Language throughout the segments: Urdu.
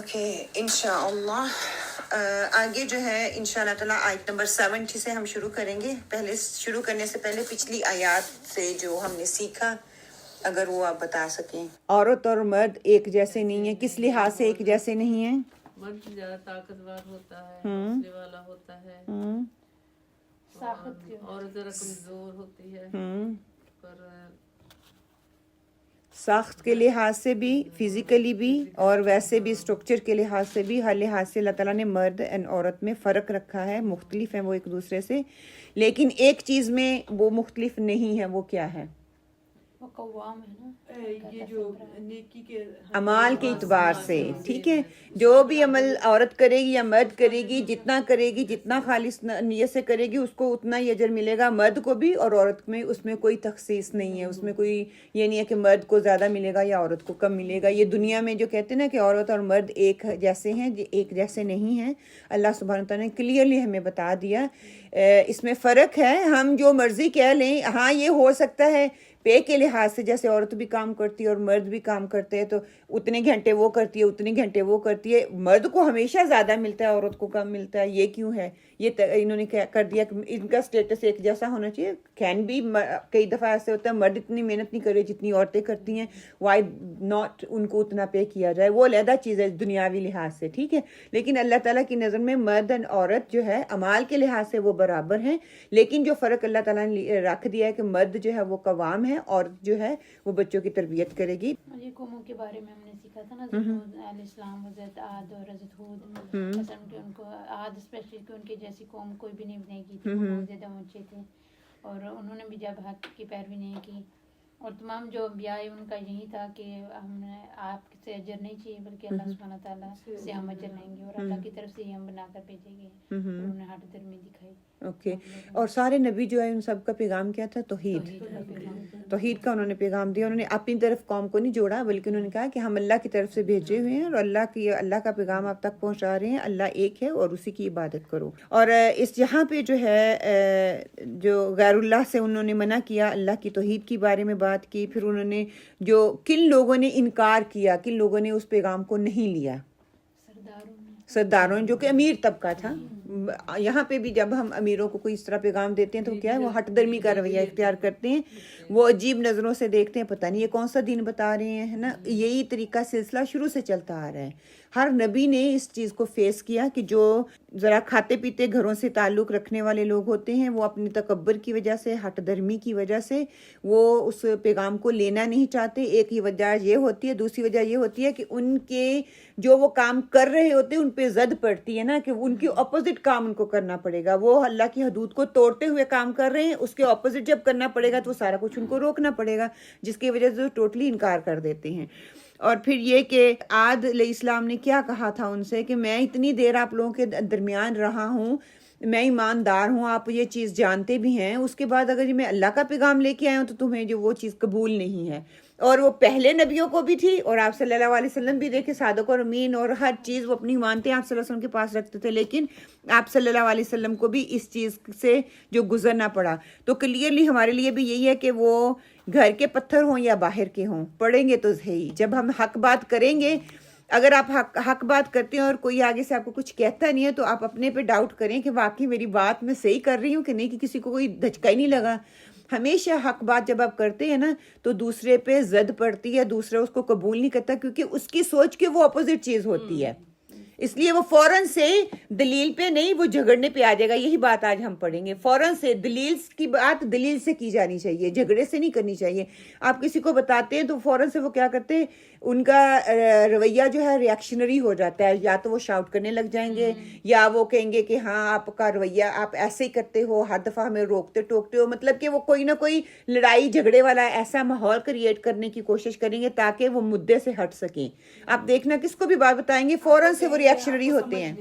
اوکے انشاءاللہ آگے جو ہے انشاءاللہ تعالیٰ آیت نمبر 70 سے ہم شروع کریں گے. پہلے شروع کرنے سے پہلے پچھلی آیات سے جو ہم نے سیکھا اگر وہ آپ بتا سکیں. عورت اور مرد ایک جیسے نہیں ہیں. کس لحاظ سے ایک جیسے نہیں ہیں؟ مرد زیادہ طاقتور ہوتا ہے، حوصلے والا ہوتا ہے، عورت ذرا کمزور ہوتی ہے. پر ساخت کے لحاظ سے بھی، فزیکلی بھی، اور ویسے بھی اسٹرکچر کے لحاظ سے بھی، ہر لحاظ سے اللہ تعالیٰ نے مرد اور عورت میں فرق رکھا ہے. مختلف ہیں وہ ایک دوسرے سے، لیکن ایک چیز میں وہ مختلف نہیں ہے. وہ کیا ہے؟ وہ قوام ہے نا، یہ جو نیکی کے اعمال کے اعتبار سے. ٹھیک ہے، جو بھی عمل عورت کرے گی یا مرد کرے گی، جتنا کرے گی، جتنا خالص نیت سے کرے گی، اس کو اتنا ہی اجر ملے گا. مرد کو بھی اور عورت میں اس میں کوئی تخصیص نہیں ہے. اس میں کوئی یہ نہیں ہے کہ مرد کو زیادہ ملے گا یا عورت کو کم ملے گا. یہ دنیا میں جو کہتے ہیں نا کہ عورت اور مرد ایک جیسے ہیں، ایک جیسے نہیں ہیں. اللہ سبحانہ تعالیٰ نے کلیئرلی ہمیں بتا دیا اس میں فرق ہے. ہم جو مرضی کہہ لیں، ہاں یہ ہو سکتا ہے پے کے لحاظ سے، جیسے عورت بھی کام کرتی ہے اور مرد بھی کام کرتے ہیں، تو اتنے گھنٹے وہ کرتی ہے، اتنے گھنٹے وہ کرتی ہے. مرد کو ہمیشہ زیادہ ملتا ہے، عورت کو کم ملتا ہے. یہ کیوں ہے؟ یہ انہوں نے کر دیا کہ ان کا سٹیٹس ایک جیسا ہونا چاہیے. کین بھی کئی دفعہ ایسے ہوتا ہے مرد اتنی محنت نہیں کرے جتنی عورتیں کرتی ہیں، وائی ناٹ ان کو اتنا پے کیا جائے. وہ علیحدہ چیز ہے دنیاوی لحاظ سے. ٹھیک ہے، لیکن اللہ تعالیٰ کی نظر میں مرد اور عورت جو ہے اعمال کے لحاظ سے وہ برابر ہیں. لیکن جو فرق اللہ تعالیٰ نے رکھ دیا ہے کہ مرد جو ہے وہ قوام ہے، عورت جو ہے وہ بچوں کی تربیت کرے گی. یہ قوموں کے بارے میں ہم نے سیکھا تھا نا، علیہ السلام، حضرت عاد اور حضرت ہود، قسم کہ ان کو عاد اسپیشلی کہ ان کی جیسی قوم کوئی بھی نہیں بنے گی تھی، بہت زیادہ اونچے تھے اور انہوں نے بھی جب حق کی پیروی نہیں کی. اور تمام جو انبیاء ہیں ان کا یہی تھا کہ ہم نے آپ سے اجر نہیں چاہیے بلکہ اللہ سبحانہ تعالیٰ سے ہم اجر لیں گے اور اللہ کی طرف سے ہی ہم بنا کر بھیجیں گے. انہوں نے ہٹ درمی دکھائی. اوکے، اور سارے نبی جو ہے ان سب کا پیغام کیا تھا؟ توحید. توحید کا انہوں نے پیغام دیا. انہوں نے اپنی طرف قوم کو نہیں جوڑا بلکہ انہوں نے کہا کہ ہم اللہ کی طرف سے بھیجے ہوئے ہیں اور اللہ کا پیغام آپ تک پہنچا رہے ہیں. اللہ ایک ہے اور اسی کی عبادت کرو. اور اس جہاں پہ جو ہے جو غیر اللہ سے انہوں نے منع کیا، اللہ کی توحید کے بارے میں بات کی. پھر انہوں نے جو کن لوگوں نے انکار کیا، کن لوگوں نے اس پیغام کو نہیں لیا؟ سرداروں، جو کہ امیر طبقہ تھا. یہاں پہ بھی جب ہم امیروں کو کوئی اس طرح پیغام دیتے ہیں تو کیا ہے، وہ ہٹ درمی کا رویہ اختیار کرتے ہیں. وہ عجیب نظروں سے دیکھتے ہیں، پتہ نہیں یہ کون سا دین بتا رہے ہیں، ہے نا. یہی طریقہ سلسلہ شروع سے چلتا آ رہا ہے. ہر نبی نے اس چیز کو فیس کیا کہ جو ذرا کھاتے پیتے گھروں سے تعلق رکھنے والے لوگ ہوتے ہیں، وہ اپنی تکبر کی وجہ سے، ہٹ درمی کی وجہ سے وہ اس پیغام کو لینا نہیں چاہتے. ایک ہی وجہ یہ ہوتی ہے. دوسری وجہ یہ ہوتی ہے کہ ان کے جو وہ کام کر رہے ہوتے ہیں ان پہ زد پڑتی ہے نا، کہ ان کی اپوزٹ کام ان کو کرنا پڑے گا. وہ اللہ کی حدود کو توڑتے ہوئے کام کر رہے ہیں، اس کے اپوزٹ جب کرنا پڑے گا تو سارا کچھ ان کو روکنا پڑے گا، جس کی وجہ سے وہ ٹوٹلی انکار کر دیتے ہیں. اور پھر یہ کہ عاد علیہ السلام نے کیا کہا تھا ان سے کہ میں اتنی دیر آپ لوگوں کے درمیان رہا ہوں، میں ایماندار ہوں، آپ یہ چیز جانتے بھی ہیں. اس کے بعد اگر میں اللہ کا پیغام لے کے آیا ہوں تو تمہیں جو وہ چیز قبول نہیں ہے. اور وہ پہلے نبیوں کو بھی تھی اور آپ صلی اللہ علیہ وسلم بھی دیکھے صادق اور امین اور ہر چیز وہ اپنی مانتے ہیں، آپ صلی اللہ علیہ وسلم کے پاس رکھتے تھے. لیکن آپ صلی اللہ علیہ وسلم کو بھی اس چیز سے جو گزرنا پڑا. تو کلیئرلی ہمارے لیے بھی یہی ہے کہ وہ گھر کے پتھر ہوں یا باہر کے ہوں، پڑھیں گے تو صحیح. جب ہم حق بات کریں گے، اگر آپ حق بات کرتے ہیں اور کوئی آگے سے آپ کو کچھ کہتا نہیں ہے تو آپ اپنے پہ ڈاؤٹ کریں کہ واقعی میری بات میں صحیح کر رہی ہوں کہ نہیں، کہ کسی کو کوئی دھچکا ہی نہیں لگا. ہمیشہ حق بات جب آپ کرتے ہیں نا تو دوسرے پہ زد پڑتی ہے، دوسرا اس کو قبول نہیں کرتا کیونکہ اس کی سوچ کے وہ اپوزٹ چیز ہوتی ہے. اس لیے وہ فوراً سے دلیل پہ نہیں، وہ جھگڑنے پہ آ جائے گا. یہی بات آج ہم پڑھیں گے. فوراً سے دلیل کی بات دلیل سے کی جانی چاہیے، جھگڑے سے نہیں کرنی چاہیے. آپ کسی کو بتاتے ہیں تو فوراً سے وہ کیا کرتے ہیں، ان کا رویہ جو ہے ریئیکشنری ہو جاتا ہے. یا تو وہ شاؤٹ کرنے لگ جائیں گے یا وہ کہیں گے کہ ہاں آپ کا رویہ آپ ایسے ہی کرتے ہو، ہر دفعہ ہمیں روکتے ٹوکتے ہو. مطلب کہ وہ کوئی نہ کوئی لڑائی جھگڑے والا ایسا ماحول کریٹ کرنے کی کوشش کریں گے تاکہ وہ مدعے سے ہٹ سکیں. آپ دیکھنا کس کو بھی بات بتائیں گے فوراً سے وہ ریئیکشنری ہوتے ہیں.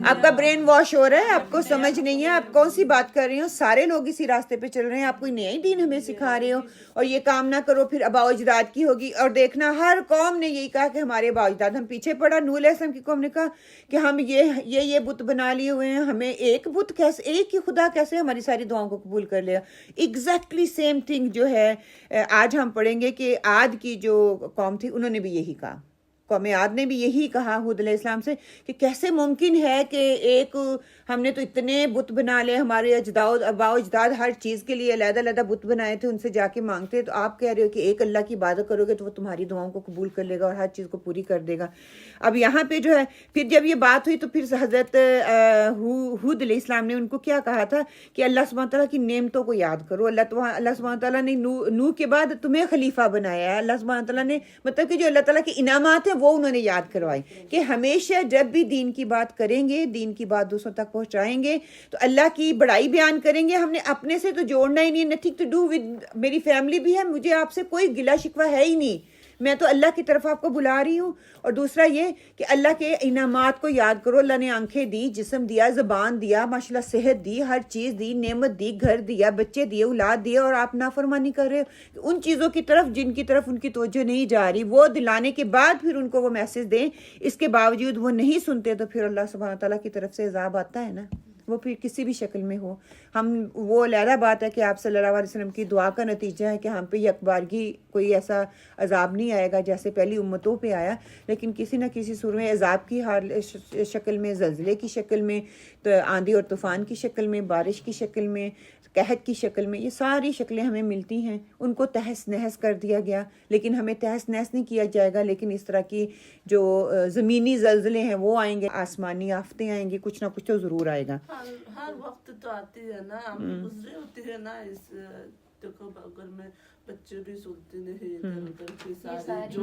آپ کا برین واش ہو رہا ہے، آپ کو سمجھ نہیں ہے آپ کون سی بات کر رہے ہو. سارے لوگ اسی راستے پہ چل رہے ہیں، آپ کوئی نیا دین ہمیں سکھا رہے ہو اور یہ کام نہ کرو پھر آباء و اجداد کی ہوگی. اور دیکھنا ہر قوم نے یہی کہا کہ ہمارے آباء و اجداد، ہم پیچھے پڑا نوح علیہ السلام کی قوم نے کہا کہ ہم یہ بت بنا لیے ہوئے ہیں، ہمیں ایک بت کیسے، ایک ہی خدا کیسے ہماری ساری دعاؤں کو قبول کر لیا. ایگزیکٹلی سیم تھنگ جو ہے آج ہم پڑھیں گے کہ عاد کی جو قوم تھی انہوں نے بھی یہی کہا. قوم عاد نے بھی یہی کہا ہود علیہ السلام سے کہ کیسے ممکن ہے کہ ایک ہم نے تو اتنے بت بنا لے، ہمارے اجداد آباء و اجداد ہر چیز کے لیے علیحدہ علیحدہ بت بنائے تھے، ان سے جا کے مانگتے، تو آپ کہہ رہے ہو کہ ایک اللہ کی عبادت کرو گے تو وہ تمہاری دعاؤں کو قبول کر لے گا اور ہر چیز کو پوری کر دے گا۔ اب یہاں پہ جو ہے پھر جب یہ بات ہوئی تو پھر حضرت ہود علیہ السلام نے ان کو کیا کہا تھا کہ اللہ سبحانہ تعالیٰ کی نعمتوں کو یاد کرو۔ اللہ سبحانہ تعالیٰ نے نوح کے بعد تمہیں خلیفہ بنایا ہے، اللہ سبحانہ تعالیٰ نے مطلب کہ جو اللہ تعالیٰ کے انعامات ہیں وہ انہوں نے یاد کروائی کہ ہمیشہ جب بھی دین کی بات کریں گے، دین کی بات دوسروں تک پہنچائیں گے تو اللہ کی بڑائی بیان کریں گے، ہم نے اپنے سے تو جوڑنا ہی نہیں، نتھنگ ٹو ڈو ود، میری فیملی بھی ہے، مجھے آپ سے کوئی گلہ شکوہ ہے ہی نہیں، میں تو اللہ کی طرف آپ کو بلا رہی ہوں۔ اور دوسرا یہ کہ اللہ کے انعامات کو یاد کرو، اللہ نے آنکھیں دی، جسم دیا، زبان دیا، ماشاءاللہ صحت دی، ہر چیز دی، نعمت دی، گھر دیا، بچے دیے، اولاد دیے، اور آپ نافرمانی کر رہے ہو ان چیزوں کی طرف جن کی طرف ان کی توجہ نہیں جا رہی، وہ دلانے کے بعد پھر ان کو وہ میسج دیں، اس کے باوجود وہ نہیں سنتے، تو پھر اللہ سبحانہ تعالیٰ کی طرف سے عذاب آتا ہے نا، وہ پھر کسی بھی شکل میں ہو۔ ہم وہ علیحدہ بات ہے کہ آپ صلی اللہ علیہ وسلم کی دعا کا نتیجہ ہے کہ ہم پہ یکبارگی کوئی ایسا عذاب نہیں آئے گا جیسے پہلی امتوں پہ آیا، لیکن کسی نہ کسی صورت میں عذاب کی شکل میں، زلزلے کی شکل میں، آندھی اور طوفان کی شکل میں، بارش کی شکل میں، قحط کی شکل میں، یہ ساری شکلیں ہمیں ملتی ہیں۔ ان کو تہس نہس کر دیا گیا، لیکن ہمیں تہس نہس نہیں کیا جائے گا، لیکن اس طرح کی جو زمینی زلزلے ہیں وہ آئیں گے، آسمانی آفتیں آئیں گی، کچھ نہ کچھ تو ضرور آئے گا۔ ہر وقت تو آتی ہے نا، ہم گزرے ہوتی ہے نا، اس دیکھو اگر میں بچے بھی سنتے نہیں ادھر ادھر کی ساری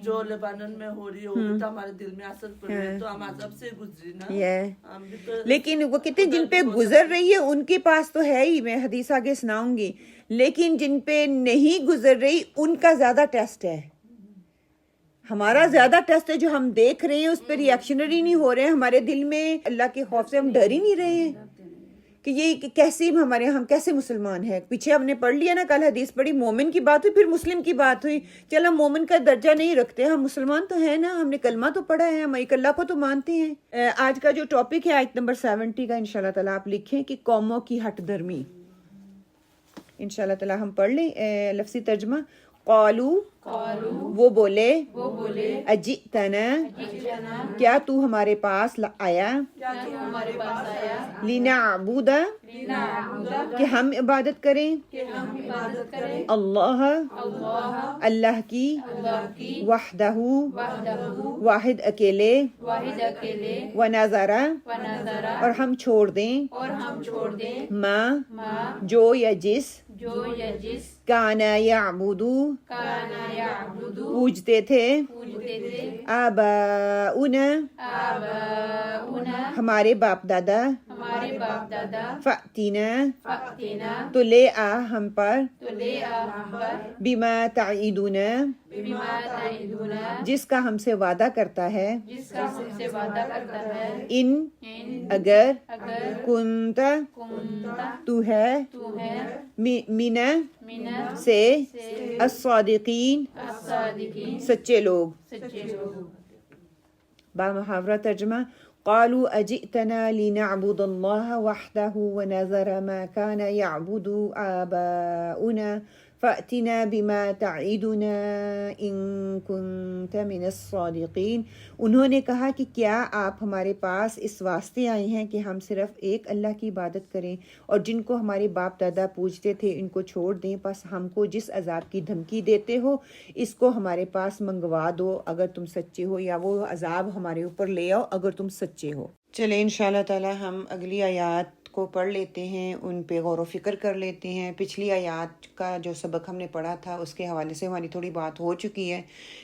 جو لبنان میں ہو رہی ہوگی تو ہمارے دل میں اثر پڑے، تو ہم عذاب سے گزری نا، ہم بھی تو۔ لیکن وہ کہتے ہیں جن پہ گزر رہی ہے ان کے پاس تو ہے ہی، میں حدیث آگے سناؤں گی، لیکن جن پہ نہیں گزر رہی ان کا زیادہ ٹیسٹ ہے، ہمارا زیادہ ٹیسٹ ہے، جو ہم دیکھ رہے ہیں اس پہ ریئیکشنری نہیں ہو رہے ہیں، ہمارے دل میں اللہ کے خوف سے ہم ڈر ہی نہیں رہے ہیں کہ یہ کیسے ہم کیسے مسلمان ہیں۔ پیچھے ہم نے پڑھ لیا نا، کل حدیث پڑھی، مومن کی بات ہوئی، پھر مسلم کی بات ہوئی، چل ہم مومن کا درجہ نہیں رکھتے، ہم مسلمان تو ہیں نا، ہم نے کلمہ تو پڑھا ہے، ہم ایک اللہ کو تو مانتے ہیں۔ آج کا جو ٹاپک ہے آیت نمبر 70 کا، انشاءاللہ تعالیٰ آپ لکھیں کہ قوموں کی ہٹ درمی، انشاءاللہ تعالیٰ ہم پڑھ لیں لفظی ترجمہ۔ قالو وہ بولے، اجئتنا کیا تو ہمارے پاس آیا، لنعبد کہ ہم عبادت کریں، اللہ اللہ کی، وحدہ واحد اکیلے، ونذر اور ہم چھوڑ دیں، ما جو یا جس، کانا یعبدو پوجتے تھے، آباؤنا ہمارے باپ دادا، فأتینا تو لے آ ہم پر، بما تعیدنا جس کا ہم سے وعدہ کرتا ہے، ان اگر، کنت تو ہے، من سے، الصادقین سچے لوگ۔ با محاورہ ترجمہ۔ قالوا اجئتنا لنعبد الله وحده ونذر ما كان يعبد آباؤنا فأتنا بما تعیدنا ان كنت من الصادقین۔ انہوں نے کہا کہ کیا آپ ہمارے پاس اس واسطے آئے ہیں کہ ہم صرف ایک اللہ کی عبادت کریں اور جن کو ہمارے باپ دادا پوجتے تھے ان کو چھوڑ دیں، پس ہم کو جس عذاب کی دھمکی دیتے ہو اس کو ہمارے پاس منگوا دو اگر تم سچے ہو، یا وہ عذاب ہمارے اوپر لے آؤ اگر تم سچے ہو۔ چلیں انشاءاللہ تعالی ہم اگلی آیات کو پڑھ لیتے ہیں، ان پہ غور و فکر کر لیتے ہیں۔ پچھلی آیات کا جو سبق ہم نے پڑھا تھا اس کے حوالے سے ہماری تھوڑی بات ہو چکی ہے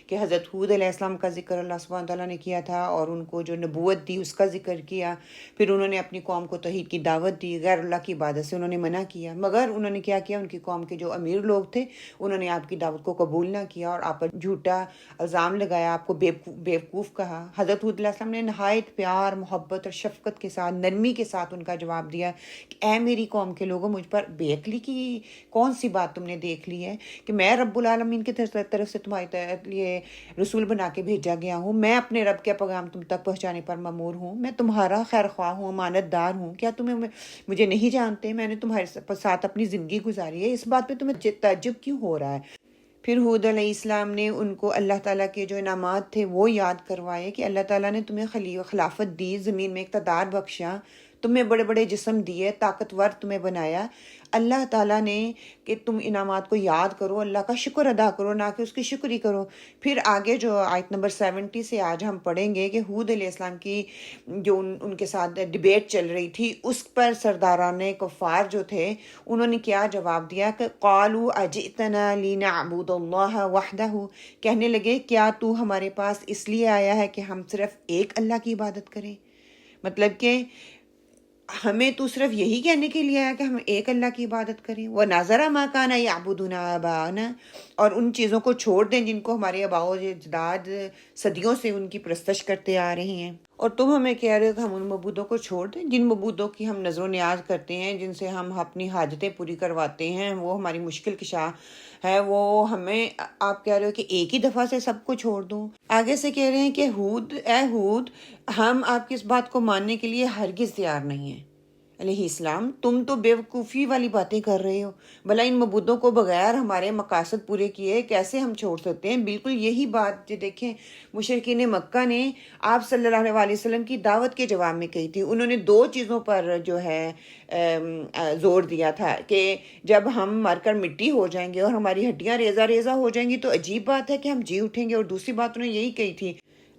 کہ حضرت ہود علیہ السلام کا ذکر اللہ سبحانہ تعالیٰ نے کیا تھا اور ان کو جو نبوت دی اس کا ذکر کیا، پھر انہوں نے اپنی قوم کو توحید کی دعوت دی، غیر اللہ کی عبادت سے انہوں نے منع کیا، مگر انہوں نے کیا کیا، ان کی قوم کے جو امیر لوگ تھے انہوں نے آپ کی دعوت کو قبول نہ کیا اور آپ پر جھوٹا الزام لگایا، آپ کو بیوقوف کہا۔ حضرت ہود علیہ السلام نے نہایت پیار، محبت اور شفقت کے ساتھ، نرمی کے ساتھ ان کا جواب دیا کہ اے میری قوم کے لوگوں، مجھ پر بے عقلی کی کون سی بات تم نے دیکھ لی ہے کہ میں رب العالمین کی طرف سے تمہارے لیے رسول بنا کے بھیجا گیا ہوں، میں اپنے رب کا پیغام تم تک پہنچانے پر مامور ہوں، میں تمہارا خیر خواہ ہوں، امانت دار ہوں، کیا تمہیں مجھے نہیں جانتے؟ میں نے تمہارے ساتھ اپنی زندگی گزاری ہے، اس بات پہ تمہیں تعجب کیوں ہو رہا ہے؟ پھر ہود علیہ السلام نے ان کو اللہ تعالیٰ کے جو انعامات تھے وہ یاد کروائے کہ اللہ تعالیٰ نے تمہیں خلافت دی، زمین میں اقتدار بخشا، تمہیں بڑے بڑے جسم دیے، طاقتور تمہیں بنایا۔ اللہ تعالیٰ نے کہ تم انعامات کو یاد کرو، اللہ کا شکر ادا کرو، نہ کہ اس کی شکری کرو۔ پھر آگے جو آیت نمبر 70 سے آج ہم پڑھیں گے کہ ہود علیہ السلام کی جو ان کے ساتھ ڈیبیٹ چل رہی تھی، اس پر سرداران کفار جو تھے انہوں نے کیا جواب دیا کہ قالوا اجئتنا لنعبد اللہ وحدہ، کہنے لگے کیا تو ہمارے پاس اس لیے آیا ہے کہ ہم صرف ایک اللہ کی عبادت کریں؟ مطلب کہ ہمیں تو صرف یہی کہنے کے لیے آیا کہ ہم ایک اللہ کی عبادت کریں۔ وَنَذَرَ مَا كَانَ يَعْبُدُونَ آبَاؤُنَا، اور ان چیزوں کو چھوڑ دیں جن کو ہمارے آباء و اجداد صدیوں سے ان کی پرستش کرتے آ رہے ہیں۔ اور تم ہمیں کہہ رہے ہو کہ ہم ان معبودوں کو چھوڑ دیں جن معبودوں کی ہم نظر و نیاز کرتے ہیں، جن سے ہم اپنی حاجتیں پوری کرواتے ہیں، وہ ہماری مشکل کشا ہے، وہ ہمیں آپ کہہ رہے ہو کہ ایک ہی دفعہ سے سب کو چھوڑ دوں۔ آگے سے کہہ رہے ہیں کہ اے ہود، ہم آپ کی اس بات کو ماننے کے لیے ہرگز تیار نہیں ہیں۔ علیہ السلام، تم تو بیوقوفی والی باتیں کر رہے ہو، بھلا ان معبودوں کو بغیر ہمارے مقاصد پورے کیے کیسے ہم چھوڑ سکتے ہیں؟ بالکل یہی بات جو دیکھیں مشرکین مکہ نے آپ صلی اللہ علیہ وسلم کی دعوت کے جواب میں کہی تھی۔ انہوں نے 2 چیزوں پر جو ہے زور دیا تھا کہ جب ہم مر کر مٹی ہو جائیں گے اور ہماری ہڈیاں ریزہ ریزہ ہو جائیں گی تو عجیب بات ہے کہ ہم جی اٹھیں گے، اور دوسری بات انہوں نے یہی کہی تھی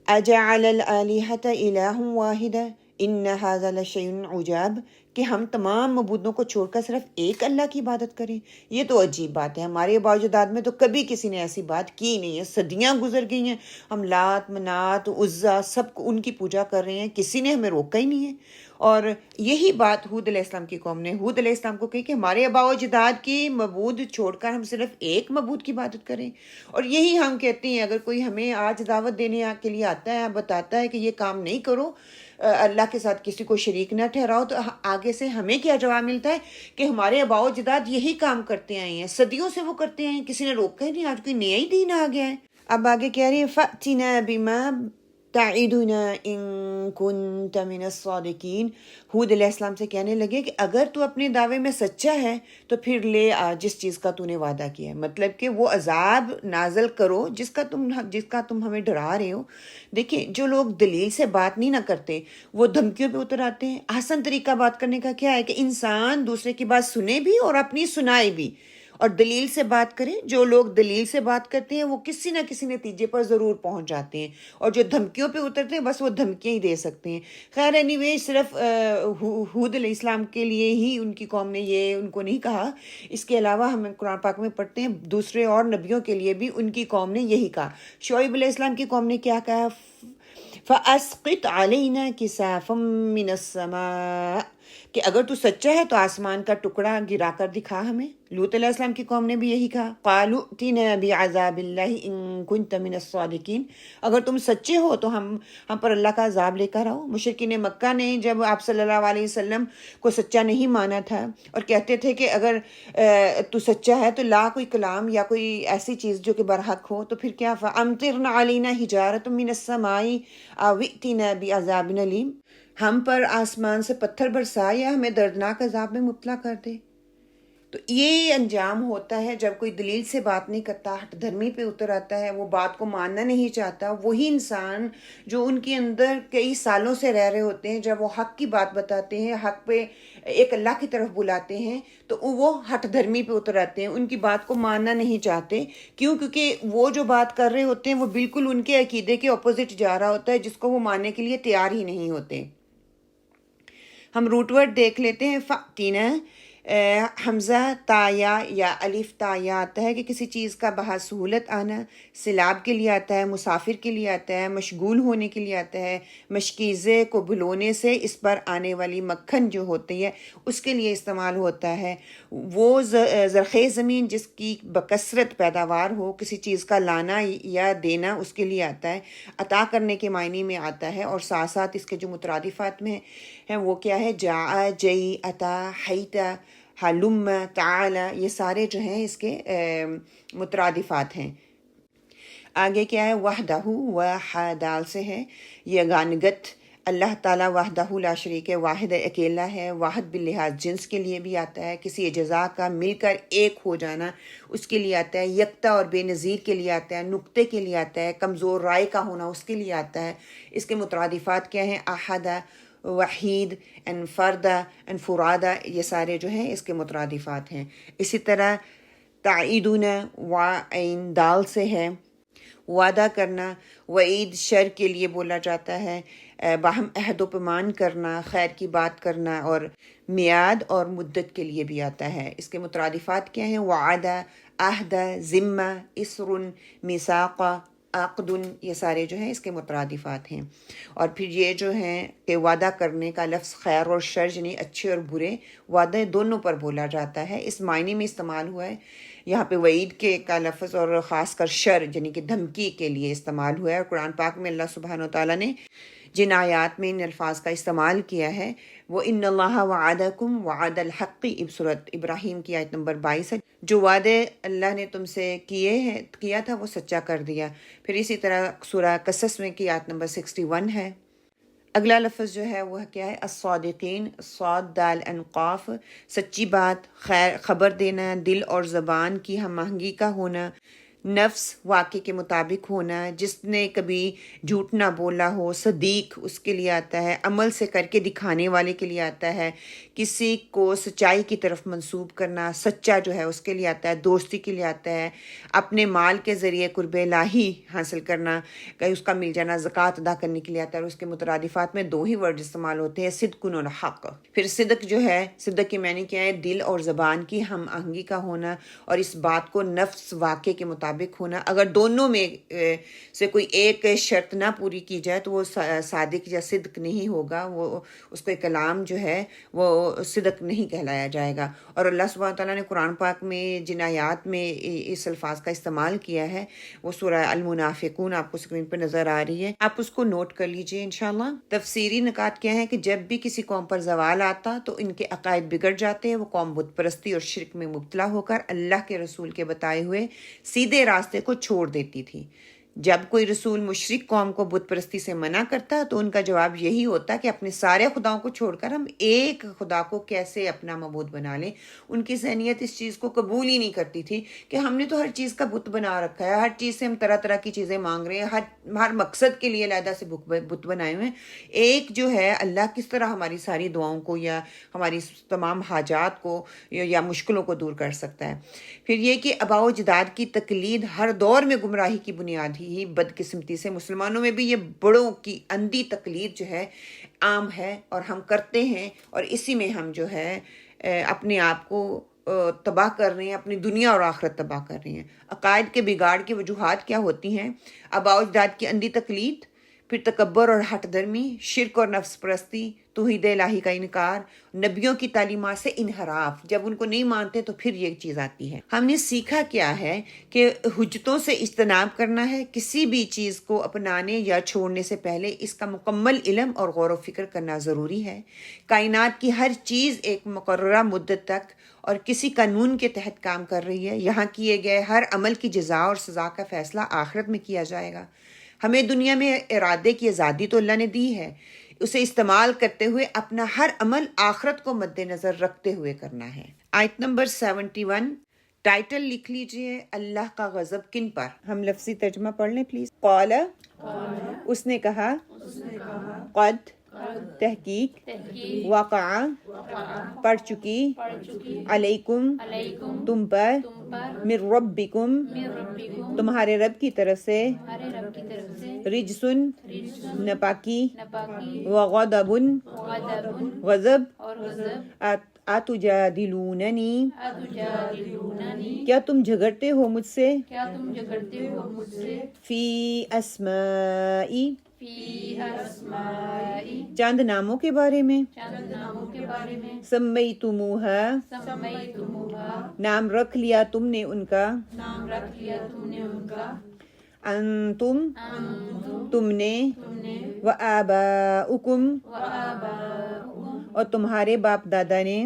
اجعل الآلہۃ الہ واحدہ ان ھذا لشیء عجاب، کہ ہم تمام معبودوں کو چھوڑ کر صرف ایک اللہ کی عبادت کریں۔ یہ تو عجیب بات ہے، ہمارے آباء و اجداد میں تو کبھی کسی نے ایسی بات کی نہیں ہے، صدیاں گزر گئی ہیں، ہم لات منات عزا سب ان کی پوجا کر رہے ہیں، کسی نے ہمیں روکا ہی نہیں ہے۔ اور یہی بات ہود علیہ السلام کی قوم نے ہود علیہ السلام کو کہی کہ ہمارے آباء و اجداد کی معبود چھوڑ کر ہم صرف ایک معبود کی عبادت کریں۔ اور یہی ہم کہتے ہیں، اگر کوئی ہمیں آج دعوت دینے کے لیے آتا ہے، بتاتا ہے کہ یہ کام نہیں کرو، اللہ کے ساتھ کسی کو شریک نہ ٹھہراؤ، تو آگے سے ہمیں کیا جواب ملتا ہے کہ ہمارے آباء و اجداد یہی کام کرتے آئے ہیں، صدیوں سے وہ کرتے آئے ہیں، کسی نے روکا ہی نہیں، آج کوئی نیا ہی دین آ گیا ہے۔ اب آگے کہہ رہی ہے فَأْتِنَا بِمَا تَعِدُنَا إِن كُنتَ مِنَ الصَّادِقِينَ، ہود علیہ السلام سے کہنے لگے کہ اگر تو اپنے دعوے میں سچا ہے تو پھر لے آ جس چیز کا تو نے وعدہ کیا ہے، مطلب کہ وہ عذاب نازل کرو جس کا تم ہمیں ڈرا رہے ہو۔ دیکھیں جو لوگ دلیل سے بات نہیں نہ کرتے وہ دھمکیوں پہ اتر آتے ہیں۔ آسان طریقہ بات کرنے کا کیا ہے کہ انسان دوسرے کی بات سنے بھی اور اپنی سنائے بھی، اور دلیل سے بات کریں۔ جو لوگ دلیل سے بات کرتے ہیں وہ کسی نہ کسی نتیجے پر ضرور پہنچ جاتے ہیں، اور جو دھمکیوں پہ اترتے ہیں بس وہ دھمکیاں ہی دے سکتے ہیں۔ خیر اینی صرف ہود علیہ السلام کے لیے ہی ان کی قوم نے یہ ان کو نہیں کہا، اس کے علاوہ ہم قرآن پاک میں پڑھتے ہیں دوسرے اور نبیوں کے لیے بھی ان کی قوم نے یہی کہا۔ شعیب علیہ السلام کی قوم نے کیا کہا؟ فَأَسْقِطْ عَلَيْنَا كِسَافًا مِّنَ السَّمَاءِ، کہ اگر تو سچا ہے تو آسمان کا ٹکڑا گرا کر دکھا ہمیں۔ لوط علیہ السلام کی قوم نے بھی یہی کہا، قالوا ائتنا بعذاب اللہ ان كنت من الصادقین، اگر تم سچے ہو تو ہم پر اللہ کا عذاب لے کر آؤ۔ مشرکین مکہ نے جب آپ صلی اللہ علیہ وسلم کو سچا نہیں مانا تھا اور کہتے تھے کہ اگر تو سچا ہے تو لا کوئی کلام یا کوئی ایسی چیز جو کہ برحق ہو، تو پھر کیا فَأَمْطِرْنَا عَلَيْنَا حِجَارَةً مِّنَ السَّمَاءِ أَوْ ائتنا بعذاب ألیم، ہم پر آسمان سے پتھر برسا یا ہمیں دردناک عذاب میں مبتلا کر دے۔ تو یہ انجام ہوتا ہے جب کوئی دلیل سے بات نہیں کرتا، ہٹ دھرمی پہ اتر آتا ہے، وہ بات کو ماننا نہیں چاہتا۔ وہی انسان جو ان کے اندر کئی سالوں سے رہ رہے ہوتے ہیں، جب وہ حق کی بات بتاتے ہیں، حق پہ ایک اللہ کی طرف بلاتے ہیں، تو وہ ہٹ دھرمی پہ اتر آتے ہیں، ان کی بات کو ماننا نہیں چاہتے۔ کیوں؟ کیونکہ وہ جو بات کر رہے ہوتے ہیں وہ بالکل ان کے عقیدے کے اپوزٹ جا رہا ہوتا ہے، جس کو وہ ماننے کے لیے تیار ہی نہیں ہوتے۔ ہم روٹ ورڈ دیکھ لیتے ہیں۔ فَأْتِنَا، حمزہ تایا یا الف تایا آتا ہے کہ کسی چیز کا بسہولت آنا، سیلاب کے لیے آتا ہے، مسافر کے لیے آتا ہے، مشغول ہونے کے لیے آتا ہے، مشکیزے کو بھلونے سے اس پر آنے والی مکھن جو ہوتی ہے اس کے لیے استعمال ہوتا ہے۔ وہ زرخیز زمین جس کی بکثرت پیداوار ہو، کسی چیز کا لانا یا دینا اس کے لیے آتا ہے، عطا کرنے کے معنی میں آتا ہے، اور ساتھ ساتھ اس کے جو مترادفات میں ہیں وہ کیا ہے؟ جاء، جئی، عطا، حیتا، حلم، تعالی، یہ سارے جو ہیں اس کے مترادفات ہیں۔ آگے کیا ہے؟ وحدہ، وحدال سے ہے، یگانگت، اللہ تعالیٰ وحدہ لا شریک ہے، واحد اکیلا ہے. واحد باللحاظ جنس کے لیے بھی آتا ہے، کسی اجزاء کا مل کر ایک ہو جانا اس کے لیے آتا ہے. یکتا اور بے نظیر کے لیے آتا ہے، نقطے کے لیے آتا ہے، کمزور رائے کا ہونا اس کے لیے آتا ہے. اس کے مترادفات کیا ہیں؟ احدہ، وحید، انفردہ، انفرادہ، یہ سارے جو ہیں اس کے مترادفات ہیں. اسی طرح تعیدون وعین دال سے ہے، وعدہ کرنا. وعید شر کے لیے بولا جاتا ہے، باہم عہد و پیمان کرنا، خیر کی بات کرنا. اور میعاد اور مدت کے لیے بھی آتا ہے. اس کے مترادفات کیا ہیں؟ وعدہ، عہد، ذمہ، اسر، میثاق، عقد، یہ سارے جو ہیں اس کے مترادفات ہیں. اور پھر یہ جو ہیں کہ وعدہ کرنے کا لفظ خیر اور شر یعنی اچھے اور برے وعدے دونوں پر بولا جاتا ہے، اس معنی میں استعمال ہوا ہے. یہاں پہ وعید کے کا لفظ اور خاص کر شر یعنی کہ دھمکی کے لیے استعمال ہوا ہے. اور قرآن پاک میں اللہ سبحانہ وتعالیٰ نے جن آیات میں ان الفاظ کا استعمال کیا ہے وہ ان اللہ وعدکم وعد الحق، سورۃ ابراہیم کی آیت نمبر 22 ہے. جو وعدے اللہ نے تم سے کیا تھا وہ سچا کر دیا. پھر اسی طرح سورہ قصص میں کی آیت نمبر 61 ہے. اگلا لفظ جو ہے وہ کیا ہے؟ الصادقین، صاد دال انقاف، سچی بات، خیر خبر دینا، دل اور زبان کی ہم آہنگی کا ہونا، نفس واقع کے مطابق ہونا، جس نے کبھی جھوٹ نہ بولا ہو. صدیق اس کے لیے آتا ہے، عمل سے کر کے دکھانے والے کے لیے آتا ہے، کسی کو سچائی کی طرف منسوب کرنا، سچا جو ہے اس کے لیے آتا ہے، دوستی کے لیے آتا ہے، اپنے مال کے ذریعے قرب الہی حاصل کرنا، کہ اس کا مل جانا، زکوٰۃ ادا کرنے کے لیے آتا ہے. اور اس کے مترادفات میں 2 ہی ورڈ استعمال ہوتے ہیں، صدق اور حق. پھر صدق جو ہے، صدق کے معنی کیا ہے؟ دل اور زبان کی ہم آہنگی کا ہونا، اور اس بات کو نفس واقع کے مطابق ہونا. اگر دونوں میں سے کوئی ایک شرط نہ پوری کی جائے تو وہ صادق یا صدق نہیں ہوگا، وہ اس کا کلام جو ہے وہ صدق نہیں کہلایا جائے گا. اور اللہ سبحانہ تعالیٰ نے قرآن پاک میں جن آیات میں اس الفاظ کا استعمال کیا ہے وہ سورہ المنافقون آپ کو اسکرین پہ نظر آ رہی ہے، آپ اس کو نوٹ کر لیجئے انشاءاللہ. تفسیری نکات کیا ہے کہ جب بھی کسی قوم پر زوال آتا تو ان کے عقائد بگڑ جاتے ہیں، وہ قوم بت پرستی اور شرک میں مبتلا ہو کر اللہ کے رسول کے بتائے ہوئے سیدھے راستے کو چھوڑ دیتی تھی. جب کوئی رسول مشرک قوم کو بت پرستی سے منع کرتا تو ان کا جواب یہی ہوتا کہ اپنے سارے خداؤں کو چھوڑ کر ہم ایک خدا کو کیسے اپنا معبود بنا لیں. ان کی ذہنیت اس چیز کو قبول ہی نہیں کرتی تھی کہ ہم نے تو ہر چیز کا بت بنا رکھا ہے، ہر چیز سے ہم طرح طرح کی چیزیں مانگ رہے ہیں، ہر مقصد کے لیے علیحدہ سے بت بنائے ہوئے ہیں. ایک جو ہے اللہ کس طرح ہماری ساری دعاؤں کو یا ہماری تمام حاجات کو یا مشکلوں کو دور کر سکتا ہے. پھر یہ کہ آباء و اجداد کی تقلید ہر دور میں گمراہی کی بنیاد ہی بدقسمتی سے، مسلمانوں میں بھی یہ بڑوں کی اندھی تقلید جو ہے عام ہے اور ہم کرتے ہیں، اور اسی میں ہم جو ہے اپنے آپ کو تباہ کر رہے ہیں، اپنی دنیا اور آخرت تباہ کر رہے ہیں. عقائد کے بگاڑ کی وجوہات کیا ہوتی ہیں؟ آباء و اجداد کی اندھی تقلید، پھر تکبر اور ہٹ درمی، شرک اور نفس پرستی، توحید الہی کا انکار، نبیوں کی تعلیمات سے انحراف. جب ان کو نہیں مانتے تو پھر یہ چیز آتی ہے. ہم نے سیکھا کیا ہے کہ حجتوں سے اجتناب کرنا ہے. کسی بھی چیز کو اپنانے یا چھوڑنے سے پہلے اس کا مکمل علم اور غور و فکر کرنا ضروری ہے. کائنات کی ہر چیز ایک مقررہ مدت تک اور کسی قانون کے تحت کام کر رہی ہے. یہاں کیے گئے ہر عمل کی جزا اور سزا کا فیصلہ آخرت میں کیا جائے گا. ہمیں دنیا میں ارادے کی آزادی تو اللہ نے دی ہے، اسے استعمال کرتے ہوئے اپنا ہر عمل آخرت کو مد نظر رکھتے ہوئے کرنا ہے. آیت نمبر 71 ٹائٹل لکھ لیجئے، اللہ کا غضب کن پر. ہم لفظی ترجمہ پڑھ لیں پلیز. قال اس نے کہا، قد تحقیق، وقع پڑ چکی، علیکم تم پر، من ربکم تمہارے رب کی طرف سے، رجسن ناپاکی، وغضبن غضب، اتجادلوننی کیا تم جھگڑتے ہو مجھ سے، فی اسمائی چند ناموں کے بارے میں، سمیتموہا نام رکھ لیا تم نے ان کا، انتم تم نے، وآباؤکم اور تمہارے باپ دادا نے،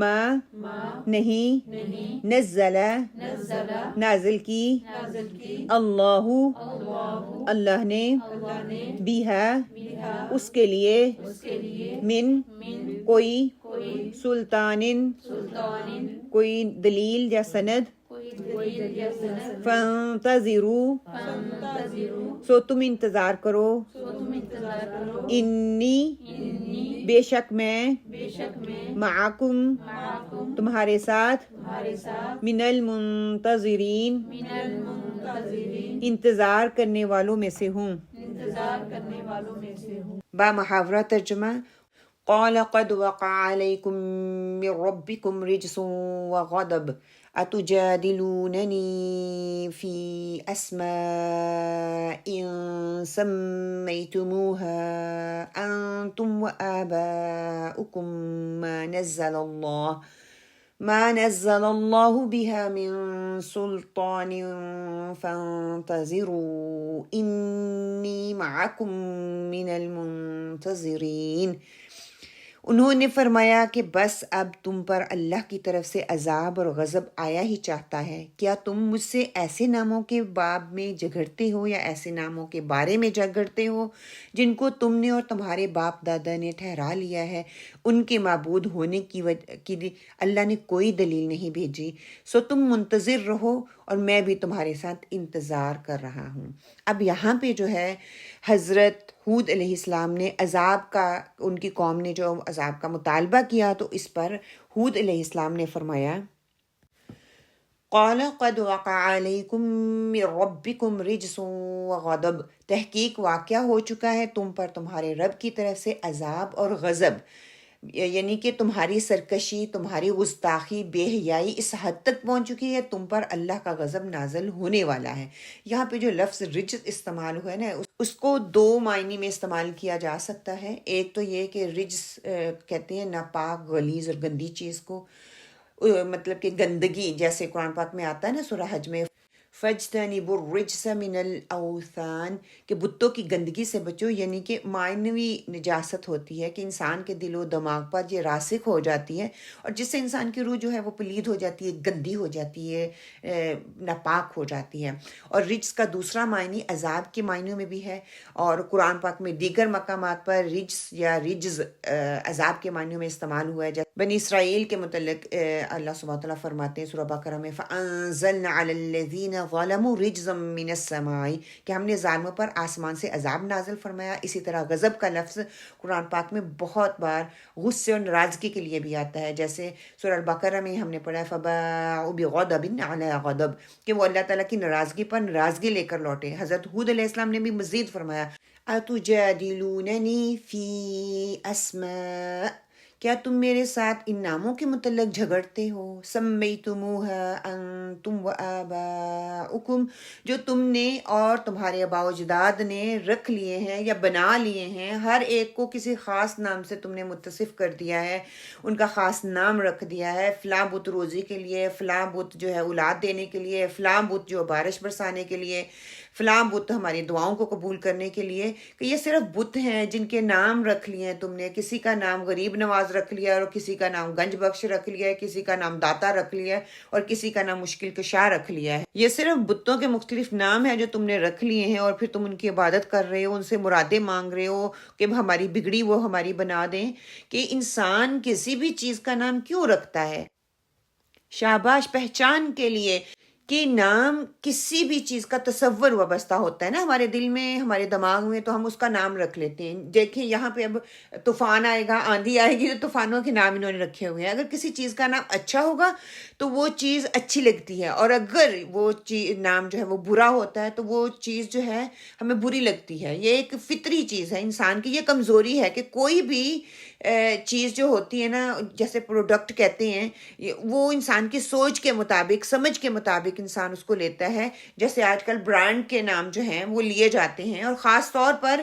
ما نہیں نزل نازل کی اللہ اللہ نے بیہا اس کے لیے من کوئی سلطان کوئی دلیل یا سند فانتظروا سو تم انتظار کرو انی بے شک میں معاکم تمہارے ساتھ من المنتظرین انتظار کرنے والوں میں سے ہوں با محاورہ ترجمہ قال قد وقع عليكم من ربكم رجس وغضب أتجادلونني في أسماء سميتموها أنتم وآباؤكم ما نزل الله بها من سلطان فانتظروا إني معكم من المنتظرين. انہوں نے فرمایا کہ بس اب تم پر اللہ کی طرف سے عذاب اور غضب آیا ہی چاہتا ہے. کیا تم مجھ سے ایسے ناموں کے باب میں جھگڑتے ہو یا ایسے ناموں کے بارے میں جھگڑتے ہو جن کو تم نے اور تمہارے باپ دادا نے ٹھہرا لیا ہے؟ ان کے معبود ہونے کی اللہ نے کوئی دلیل نہیں بھیجی. سو تم منتظر رہو اور میں بھی تمہارے ساتھ انتظار کر رہا ہوں. اب یہاں پہ جو ہے حضرت ہود علیہ السلام نے عذاب کا، ان کی قوم نے جو عذاب کا مطالبہ کیا تو اس پر ہود علیہ السلام نے فرمایا قال قد وقع علیکم من ربکم رجس وغضب، تحقیق واقع ہو چکا ہے تم پر تمہارے رب کی طرف سے عذاب اور غضب، یعنی کہ تمہاری سرکشی، تمہاری گستاخی، بے حیائی اس حد تک پہنچ چکی ہے، تم پر اللہ کا غضب نازل ہونے والا ہے. یہاں پہ جو لفظ رجس استعمال ہوا ہے نا، اس کو دو معنی میں استعمال کیا جا سکتا ہے. ایک تو یہ کہ رجس کہتے ہیں ناپاک، غلیظ اور گندی چیز کو، مطلب کہ گندگی، جیسے قرآن پاک میں آتا ہے نا سورہ حج میں فَاجْتَنِبُوا الرِّجْسَ مِنَ الْأَوْثَانِ کہ بتوں کی گندگی سے بچو، یعنی کہ معنوی نجاست ہوتی ہے کہ انسان کے دل و دماغ پر یہ راسخ ہو جاتی ہے اور جس سے انسان کی روح جو ہے وہ پلید ہو جاتی ہے، گندی ہو جاتی ہے، ناپاک ہو جاتی ہے. اور رجس کا دوسرا معنی عذاب کے معنیوں میں بھی ہے، اور قرآن پاک میں دیگر مقامات پر رجس یا رجز عذاب کے معنیوں میں استعمال ہوا ہے. بنی اسرائیل کے متعلق اللہ سبحانہ وتعالیٰ فرماتے ہیں سورہ بقرہ میں فَأَنزَلْنَا عَلَى الَّذِينَ ظَلَمُوا رِجْزًا مِّنَ السَّمَاءِ کہ ہم نے ظالموں پر آسمان سے عذاب نازل فرمایا. اسی طرح غضب کا لفظ قرآن پاک میں بہت بار غصے اور ناراضگی کے لیے بھی آتا ہے، جیسے سورہ البقرہ میں ہم نے پڑھا فَبَاءُوا بِغَضَبٍ عَلَىٰ غَضَبٍ کہ وہ اللہ تعالیٰ کی ناراضگی پر ناراضگی لے کر لوٹے. حضرت ہود علیہ السلام نے بھی مزید فرمایا أَتُجَادِلُونَنِي فِي أَسْمَاءٍ کیا تم میرے ساتھ ان ناموں کے متعلق جھگڑتے ہو سمیتموها انتم وآباؤکم جو تم نے اور تمہارے آباء و اجداد نے رکھ لیے ہیں یا بنا لیے ہیں. ہر ایک کو کسی خاص نام سے تم نے متصف کر دیا ہے، ان کا خاص نام رکھ دیا ہے. فلاں بت روزی کے لیے، فلاں بت جو ہے اولاد دینے کے لیے، فلاں بت جو بارش برسانے کے لیے، فلاں بت ہماری دعاؤں کو قبول کرنے کے لیے. کہ یہ صرف بت ہیں جن کے نام رکھ لیے ہیں تم نے. کسی کا نام غریب نواز رکھ لیا اور کسی کا نام گنج بخش رکھ لیا ہے، کسی کا نام داتا رکھ لیا ہے اور کسی کا نام مشکل کشا رکھ لیا ہے. یہ صرف بتوں کے مختلف نام ہیں جو تم نے رکھ لیے ہیں اور پھر تم ان کی عبادت کر رہے ہو، ان سے مرادیں مانگ رہے ہو کہ ہماری بگڑی وہ ہماری بنا دیں. کہ انسان کسی بھی چیز کا نام کیوں رکھتا ہے؟ شاباش، پہچان کے لیے. کہ نام کسی بھی چیز کا تصور وابستہ ہوتا ہے نا ہمارے دل میں، ہمارے دماغ میں، تو ہم اس کا نام رکھ لیتے ہیں. دیکھیں یہاں پہ اب طوفان آئے گا، آندھی آئے گی، تو طوفانوں کے نام انہوں نے رکھے ہوئے ہیں. اگر کسی چیز کا نام اچھا ہوگا تو وہ چیز اچھی لگتی ہے، اور اگر وہ نام جو ہے وہ برا ہوتا ہے تو وہ چیز جو ہے ہمیں بری لگتی ہے. یہ ایک فطری چیز ہے انسان کی. یہ کمزوری ہے کہ کوئی بھی چیز جو ہوتی ہے نا، جیسے پروڈکٹ کہتے ہیں، وہ انسان کی سوچ کے مطابق، سمجھ کے مطابق انسان اس کو لیتا ہے. جیسے آج کل برانڈ کے نام جو ہیں وہ لیے جاتے ہیں، اور خاص طور پر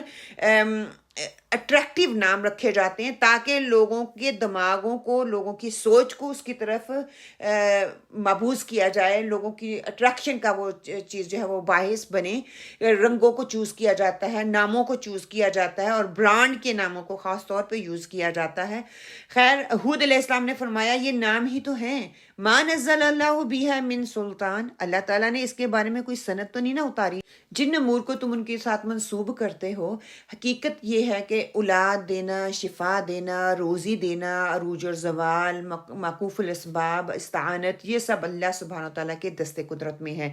اٹریکٹیو نام رکھے جاتے ہیں تاکہ لوگوں کے دماغوں کو، لوگوں کی سوچ کو اس کی طرف مبعوث کیا جائے، لوگوں کی اٹریکشن کا وہ چیز جو ہے وہ باعث بنے. رنگوں کو چوز کیا جاتا ہے، ناموں کو چوز کیا جاتا ہے، اور برانڈ کے ناموں کو خاص طور پہ یوز کیا جاتا ہے. خیر، ہود علیہ السلام نے فرمایا یہ نام ہی تو ہیں، ما نزل اللہ بها من سلطان، اللہ تعالیٰ نے اس کے بارے میں کوئی سند تو نہیں نہ اتاری. جن امور کو تم ان کے ساتھ منسوب کرتے ہو، حقیقت یہ ہے کہ اولاد دینا، شفا دینا، روزی دینا، عروج اور زوال، معکوف الاسباب، استعانت، یہ سب اللہ سبحانہ وتعالیٰ کے دست قدرت میں ہے.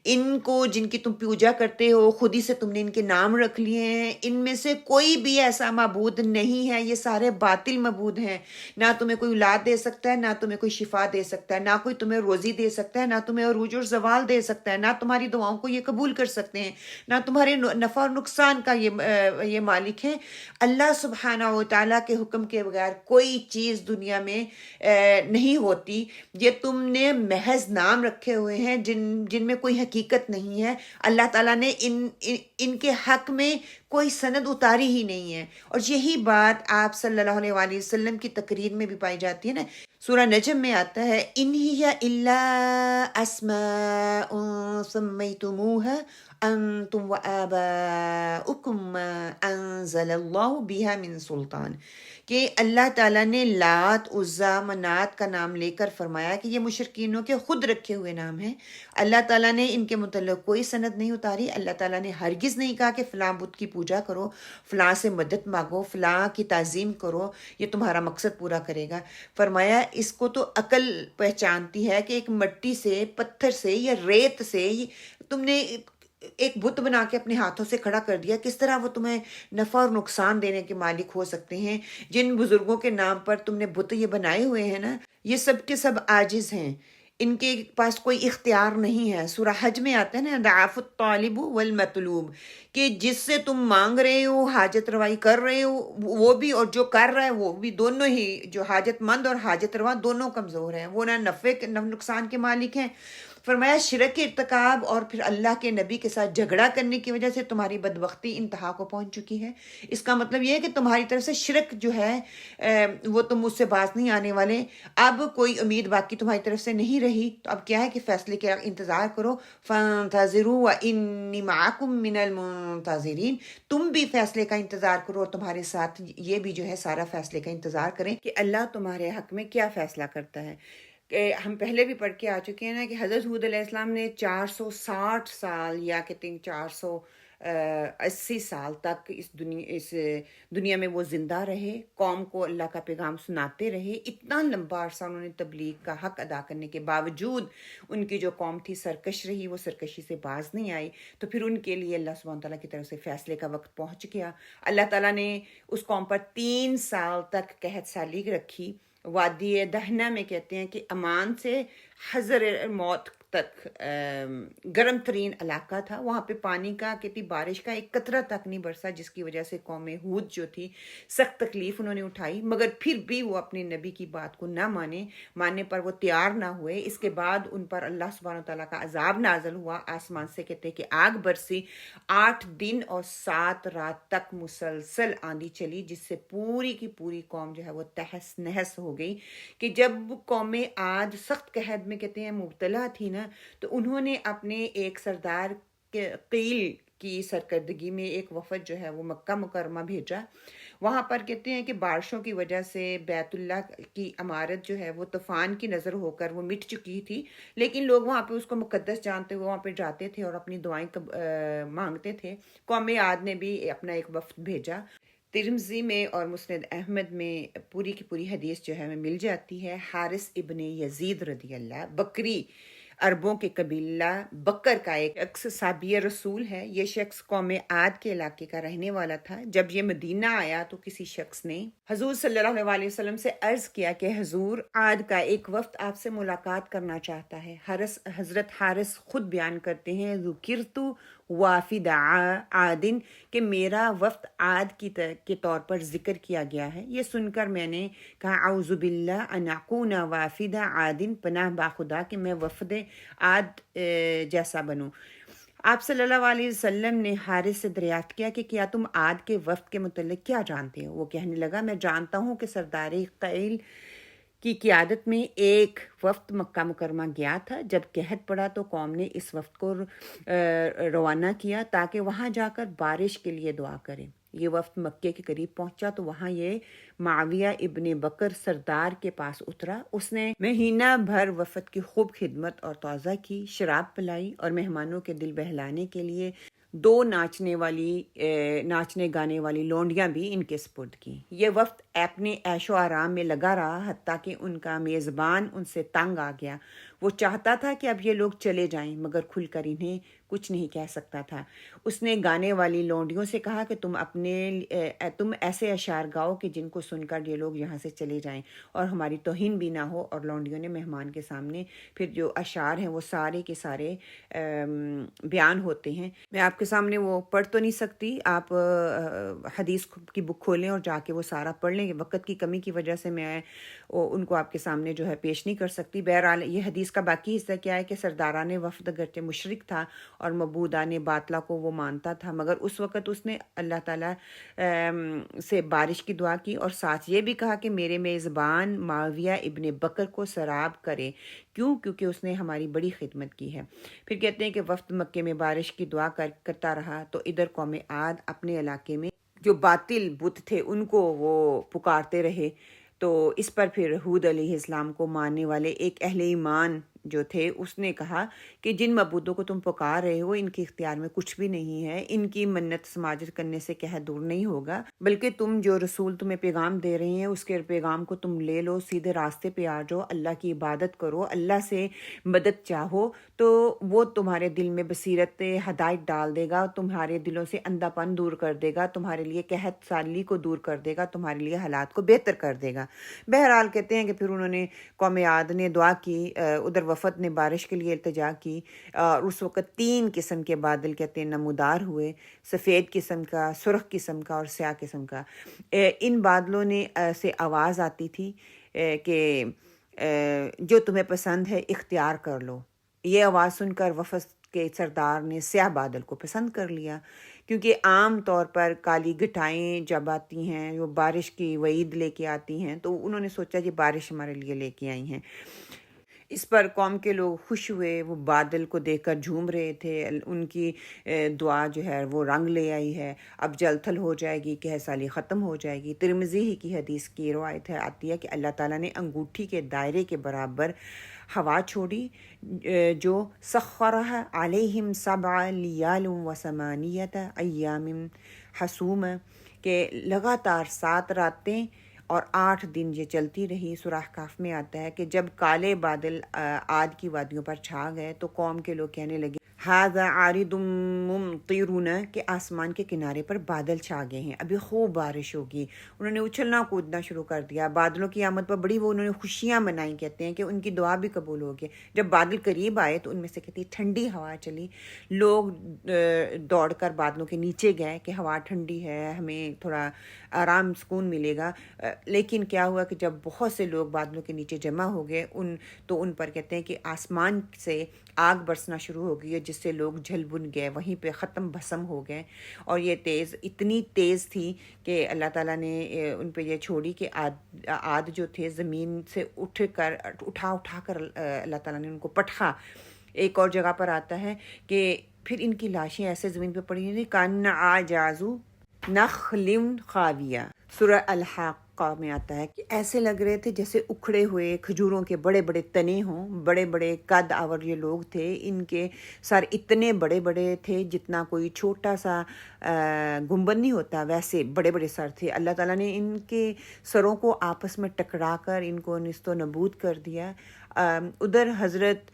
ان کو جن کی تم پوجا کرتے ہو، خود ہی سے تم نے ان کے نام رکھ لیے ہیں. ان میں سے کوئی بھی ایسا معبود نہیں ہے، یہ سارے باطل معبود ہیں. نہ تمہیں کوئی اولاد دے سکتا ہے، نہ تمہیں کوئی شفا دے سکتا ہے، نہ کوئی تمہیں روزی دے سکتا ہے، نہ تمہیں عروج اور زوال دے سکتا ہے، نہ تمہاری دعاؤں کو یہ قبول کر سکتے ہیں، نہ تمہارے نفع اور نقصان کا یہ مالک ہے. اللہ سبحانہ و تعالیٰ کے حکم کے بغیر کوئی چیز دنیا میں نہیں ہوتی. یہ تم نے محض نام رکھے ہوئے ہیں جن میں کوئی حقیقت نہیں ہے. اللہ تعالیٰ نے ان کے حق میں کوئی سند اتاری ہی نہیں ہے. اور یہی بات آپ صلی اللہ علیہ وآلہ وسلم کی تقریر میں بھی پائی جاتی ہے نا. سورہ نجم میں آتا ہے ان ہی الا اسماء سمیتموها انتم وآباؤکم ما انزل اللہ بها من سلطان، کہ اللہ تعالیٰ نے لات، عزا، منات کا نام لے کر فرمایا کہ یہ مشرکینوں کے خود رکھے ہوئے نام ہیں. اللہ تعالیٰ نے ان کے متعلق کوئی سند نہیں اتاری. اللہ تعالیٰ نے ہرگز نہیں کہا کہ فلاں بت کی پوجا کرو، فلاں سے مدد مانگو، فلاں کی تعظیم کرو، یہ تمہارا مقصد پورا کرے گا. فرمایا اس کو تو عقل پہچانتی ہے کہ ایک مٹی سے، پتھر سے یا ریت سے تم نے ایک بت بنا کے اپنے ہاتھوں سے کھڑا کر دیا، کس طرح وہ تمہیں نفع اور نقصان دینے کے مالک ہو سکتے ہیں. جن بزرگوں کے نام پر تم نے بت یہ بنائے ہوئے ہیں نا، یہ سب کے سب عاجز ہیں، ان کے پاس کوئی اختیار نہیں ہے. سورہ حج میں آتا ہے نا ضعف الطالب والمطلوب، کہ جس سے تم مانگ رہے ہو، حاجت روائی کر رہے ہو، وہ بھی، اور جو کر رہا ہے وہ بھی، دونوں ہی، جو حاجت مند اور حاجت روا دونوں کمزور ہیں، وہ نہ نفع نہ نقصان کے مالک ہیں. فرمایا شرک کے ارتکاب اور پھر اللہ کے نبی کے ساتھ جھگڑا کرنے کی وجہ سے تمہاری بدبختی انتہا کو پہنچ چکی ہے. اس کا مطلب یہ ہے کہ تمہاری طرف سے شرک جو ہے وہ تم مجھ سے باز نہیں آنے والے. اب کوئی امید باقی تمہاری طرف سے نہیں رہی، تو اب کیا ہے کہ فیصلے کا انتظار کرو. فانتظروا وانی معکم من المنتظرین، تم بھی فیصلے کا انتظار کرو اور تمہارے ساتھ یہ بھی جو ہے سارا فیصلے کا انتظار کریں کہ اللہ تمہارے حق میں کیا فیصلہ کرتا ہے. کہ ہم پہلے بھی پڑھ کے آ چکے ہیں نا کہ حضرت ہود علیہ السلام نے 460 سال یا کہتے ہیں 480 سال تک اس دنیا میں وہ زندہ رہے، قوم کو اللہ کا پیغام سناتے رہے. اتنا لمبا عرصہ انہوں نے تبلیغ کا حق ادا کرنے کے باوجود ان کی جو قوم تھی سرکش رہی، وہ سرکشی سے باز نہیں آئی. تو پھر ان کے لیے اللہ سبحانہ تعالیٰ کی طرف سے فیصلے کا وقت پہنچ گیا. اللہ تعالیٰ نے اس قوم پر 3 سال تک قحط سالی رکھی. وادی دہنا میں کہتے ہیں کہ امان سے حذر موت تک گرم ترین علاقہ تھا. وہاں پہ پانی کا کہتی بارش کا ایک قطرہ تک نہیں برسا، جس کی وجہ سے قوم ہود جو تھی سخت تکلیف انہوں نے اٹھائی، مگر پھر بھی وہ اپنے نبی کی بات کو نہ ماننے پر وہ تیار نہ ہوئے. اس کے بعد ان پر اللہ سبحانہ تعالیٰ کا عذاب نازل ہوا آسمان سے، کہتے کہ آگ برسی. 8 دن اور 7 رات تک مسلسل آندھی چلی، جس سے پوری کی پوری قوم جو ہے وہ تہس نہس ہو گئی. کہ جب قوم عاد سخت قحط میں کہتے ہیں مبتلا تھی نا، تو انہوں نے اپنے ایک سردار قیل کی سرکردگی میں ایک وفد جو ہے وہ مکہ مکرمہ بھیجا. وہاں پر کہتے ہیں کہ بارشوں کی وجہ سے بیت اللہ کی عمارت جو ہے وہ طوفان کی نظر ہو کر وہ مٹ چکی تھی، لیکن لوگ وہاں پہ اس کو مقدس جانتے ہوئے وہاں پہ جاتے تھے اور اپنی دعائیں مانگتے تھے. قوم عاد نے بھی اپنا ایک وفد بھیجا. ترمذی میں اور مسند احمد میں پوری کی پوری حدیث جو ہے ہمیں مل جاتی ہے. حارث ابن یزید رضی اللہ، بکری عربوں کے قبیلہ بکر کا ایک شخص صحابی رسول ہے. یہ شخص قوم عاد کے علاقے کا رہنے والا تھا. جب یہ مدینہ آیا تو کسی شخص نے حضور صلی اللہ علیہ وسلم سے عرض کیا کہ حضور، عاد کا ایک وفد آپ سے ملاقات کرنا چاہتا ہے. حضرت حارث خود بیان کرتے ہیں ذکرت وافد عادن، کہ میرا وفد عاد کے طور پر ذکر کیا گیا ہے. یہ سن کر میں نے کہا اعوذ باللہ ان اکون وافد عادن، پناہ باخدا کہ میں وفد عاد جیسا بنوں. آپ صلی اللہ علیہ وسلم نے حارث سے دریافت کیا کہ کیا تم عاد کے وفد کے متعلق کیا جانتے ہو؟ وہ کہنے لگا میں جانتا ہوں کہ سردار قیل کی قیادت میں ایک وفد مکہ مکرمہ گیا تھا. جب قحط پڑا تو قوم نے اس وفد کو روانہ کیا تاکہ وہاں جا کر بارش کے لیے دعا کرے. یہ وفد مکے کے قریب پہنچا تو وہاں یہ معاویہ ابن بکر سردار کے پاس اترا. اس نے مہینہ بھر وفد کی خوب خدمت اور توضیع کی، شراب پلائی اور مہمانوں کے دل بہلانے کے لیے 2 ناچنے گانے والی لونڈیاں بھی ان کے سپرد کی. یہ وفد اپنے عیش و آرام میں لگا رہا حتیٰ کہ ان کا میزبان ان سے تنگ آ گیا. وہ چاہتا تھا کہ اب یہ لوگ چلے جائیں مگر کھل کر انہیں کچھ نہیں کہہ سکتا تھا. اس نے گانے والی لونڈیوں سے کہا کہ تم ایسے اشعار گاؤ کہ جن کو سن کر یہ لوگ یہاں سے چلے جائیں اور ہماری توہین بھی نہ ہو. اور لونڈیوں نے مہمان کے سامنے پھر جو اشعار ہیں وہ سارے کے سارے بیان ہوتے ہیں. میں آپ کے سامنے وہ پڑھ تو نہیں سکتی، آپ حدیث کی بک کھولیں اور جا کے وہ سارا پڑھ لیں. وقت کی کمی کی وجہ سے میں ان کو آپ کے سامنے جو ہے پیش نہیں کر سکتی. بہرحال یہ حدیث کا باقی حصہ کیا ہے کہ سرداران وفد اگرچہ مشرک تھا اور معبودان باطلہ کو وہ مانتا تھا مگر اس وقت اس نے اللہ تعالیٰ سے بارش کی دعا کی اور ساتھ یہ بھی کہا کہ میرے میزبان معاویہ ابن بکر کو سراب کرے. کیونکہ اس نے ہماری بڑی خدمت کی ہے. پھر کہتے ہیں کہ وفد مکے میں بارش کی دعا کرتا رہا تو ادھر قوم عاد اپنے علاقے میں جو باطل بت تھے ان کو وہ پکارتے رہے. تو اس پر پھر ہود علیہ السلام کو ماننے والے ایک اہل ایمان جو تھے اس نے کہا کہ جن معبودوں کو تم پکار رہے ہو ان کے اختیار میں کچھ بھی نہیں ہے. ان کی منت سماجت کرنے سے قحط دور نہیں ہوگا، بلکہ تم جو رسول تمہیں پیغام دے رہے ہیں اس کے پیغام کو تم لے لو، سیدھے راستے پہ آ جاؤ، اللہ کی عبادت کرو، اللہ سے مدد چاہو تو وہ تمہارے دل میں بصیرت ہدایت ڈال دے گا، تمہارے دلوں سے اندھا پن دور کر دے گا، تمہارے لیے قحط سالی کو دور کر دے گا، تمہارے لیے حالات کو بہتر کر دے گا. بہرحال کہتے ہیں کہ پھر انہوں نے قوم عاد نے دعا کی، ادھر وفد نے بارش کے لیے التجا کی اور اس وقت 3 قسم کے بادل کہتے ہیں نمودار ہوئے، سفید قسم کا، سرخ قسم کا اور سیاہ قسم کا. ان بادلوں نے سے آواز آتی تھی کہ جو تمہیں پسند ہے اختیار کر لو. یہ آواز سن کر وفد کے سردار نے سیاہ بادل کو پسند کر لیا، کیونکہ عام طور پر کالی گھٹائیں جب آتی ہیں وہ بارش کی وعید لے کے آتی ہیں تو انہوں نے سوچا کہ بارش ہمارے لیے لے کے آئی ہیں. اس پر قوم کے لوگ خوش ہوئے، وہ بادل کو دیکھ کر جھوم رہے تھے. ان کی دعا جو ہے وہ رنگ لے آئی ہے، اب جل تھل ہو جائے گی، قحط سالی ختم ہو جائے گی. ترمذی ہی کی حدیث کی روایت ہے آتی ہے کہ اللہ تعالیٰ نے انگوٹھی کے دائرے کے برابر ہوا چھوڑی جو سخرها علیہم 7 لیال و 8 ایام حسوم، کہ لگاتار 7 راتیں اور 8 دن یہ چلتی رہی. سورہ کہف میں آتا ہے کہ جب کالے بادل عاد کی وادیوں پر چھا گئے تو قوم کے لوگ کہنے لگے ھذا عارض ممطرنا، کہ آسمان کے کنارے پر بادل چھا گئے ہیں، ابھی خوب بارش ہوگی. انہوں نے اچھلنا کودنا شروع کر دیا. بادلوں کی آمد پر بڑی وہ انہوں نے خوشیاں منائیں. کہتے ہیں کہ ان کی دعا بھی قبول ہو گئی. جب بادل قریب آئے تو ان میں سے کہتی ٹھنڈی ہوا چلی. لوگ دوڑ کر بادلوں کے نیچے گئے کہ ہوا ٹھنڈی ہے، ہمیں تھوڑا آرام سکون ملے گا. لیکن کیا ہوا کہ جب بہت سے لوگ بادلوں کے نیچے جمع ہو گئے تو ان پر کہتے ہیں کہ آسمان سے آگ برسنا شروع ہو گئی جس سے لوگ جل بن گئے، وہیں پہ ختم بھسم ہو گئے. اور یہ اتنی تیز تھی کہ اللہ تعالیٰ نے ان پہ یہ چھوڑی کہ عاد جو تھے زمین سے اٹھا کر اللہ تعالیٰ نے ان کو پٹخا. ایک اور جگہ پر آتا ہے کہ پھر ان کی لاشیں ایسے زمین پہ پڑی ہوئی کان اعجاز نخل خاویہ. سورہ الحاقہ میں آتا ہے کہ ایسے لگ رہے تھے جیسے اکھڑے ہوئے کھجوروں کے بڑے بڑے تنے ہوں. بڑے بڑے قد آور یہ لوگ تھے، ان کے سر اتنے بڑے بڑے تھے جتنا کوئی چھوٹا سا گنبد نہیں ہوتا ویسے بڑے بڑے سر تھے. اللہ تعالیٰ نے ان کے سروں کو آپس میں ٹکرا کر ان کو نیست و نابود کر دیا. ادھر حضرت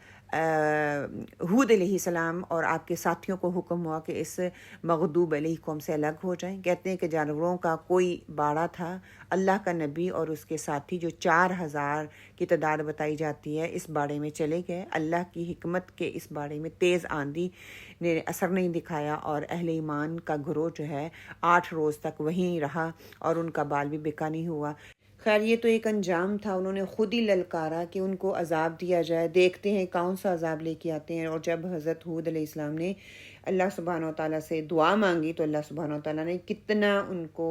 ہود علیہ السلام اور آپ کے ساتھیوں کو حکم ہوا کہ اس مغضوب علیہ قوم سے الگ ہو جائیں. کہتے ہیں کہ جانوروں کا کوئی باڑا تھا. اللہ کا نبی اور اس کے ساتھی جو 4000 کی تعداد بتائی جاتی ہے اس باڑے میں چلے گئے. اللہ کی حکمت کے اس باڑے میں تیز آندھی نے اثر نہیں دکھایا اور اہل ایمان کا گروہ جو ہے 8 روز تک وہیں رہا اور ان کا بال بھی بکا نہیں ہوا. خیر یہ تو ایک انجام تھا. انہوں نے خود ہی للکارا کہ ان کو عذاب دیا جائے، دیکھتے ہیں کون سا عذاب لے کے آتے ہیں. اور جب حضرت ہود علیہ السلام نے اللہ سبحانہ و تعالیٰ سے دعا مانگی تو اللہ سبحانہ و تعالیٰ نے کتنا ان کو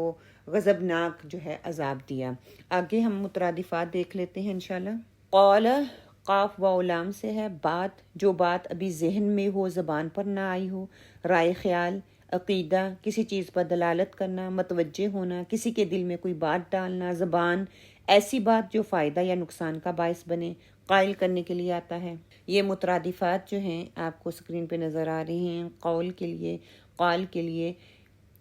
غضبناک جو ہے عذاب دیا. آگے ہم مترادفات دیکھ لیتے ہیں انشاءاللہ. قال قاف و لام سے ہے بات، جو بات ابھی ذہن میں ہو، زبان پر نہ آئی ہو، رائے خیال، عقیدہ، کسی چیز پر دلالت کرنا، متوجہ ہونا، کسی کے دل میں کوئی بات ڈالنا، زبان، ایسی بات جو فائدہ یا نقصان کا باعث بنے، قائل کرنے کے لیے آتا ہے. یہ مترادفات جو ہیں آپ کو اسکرین پہ نظر آ رہی ہیں. قول کے لیے، قال کے لیے،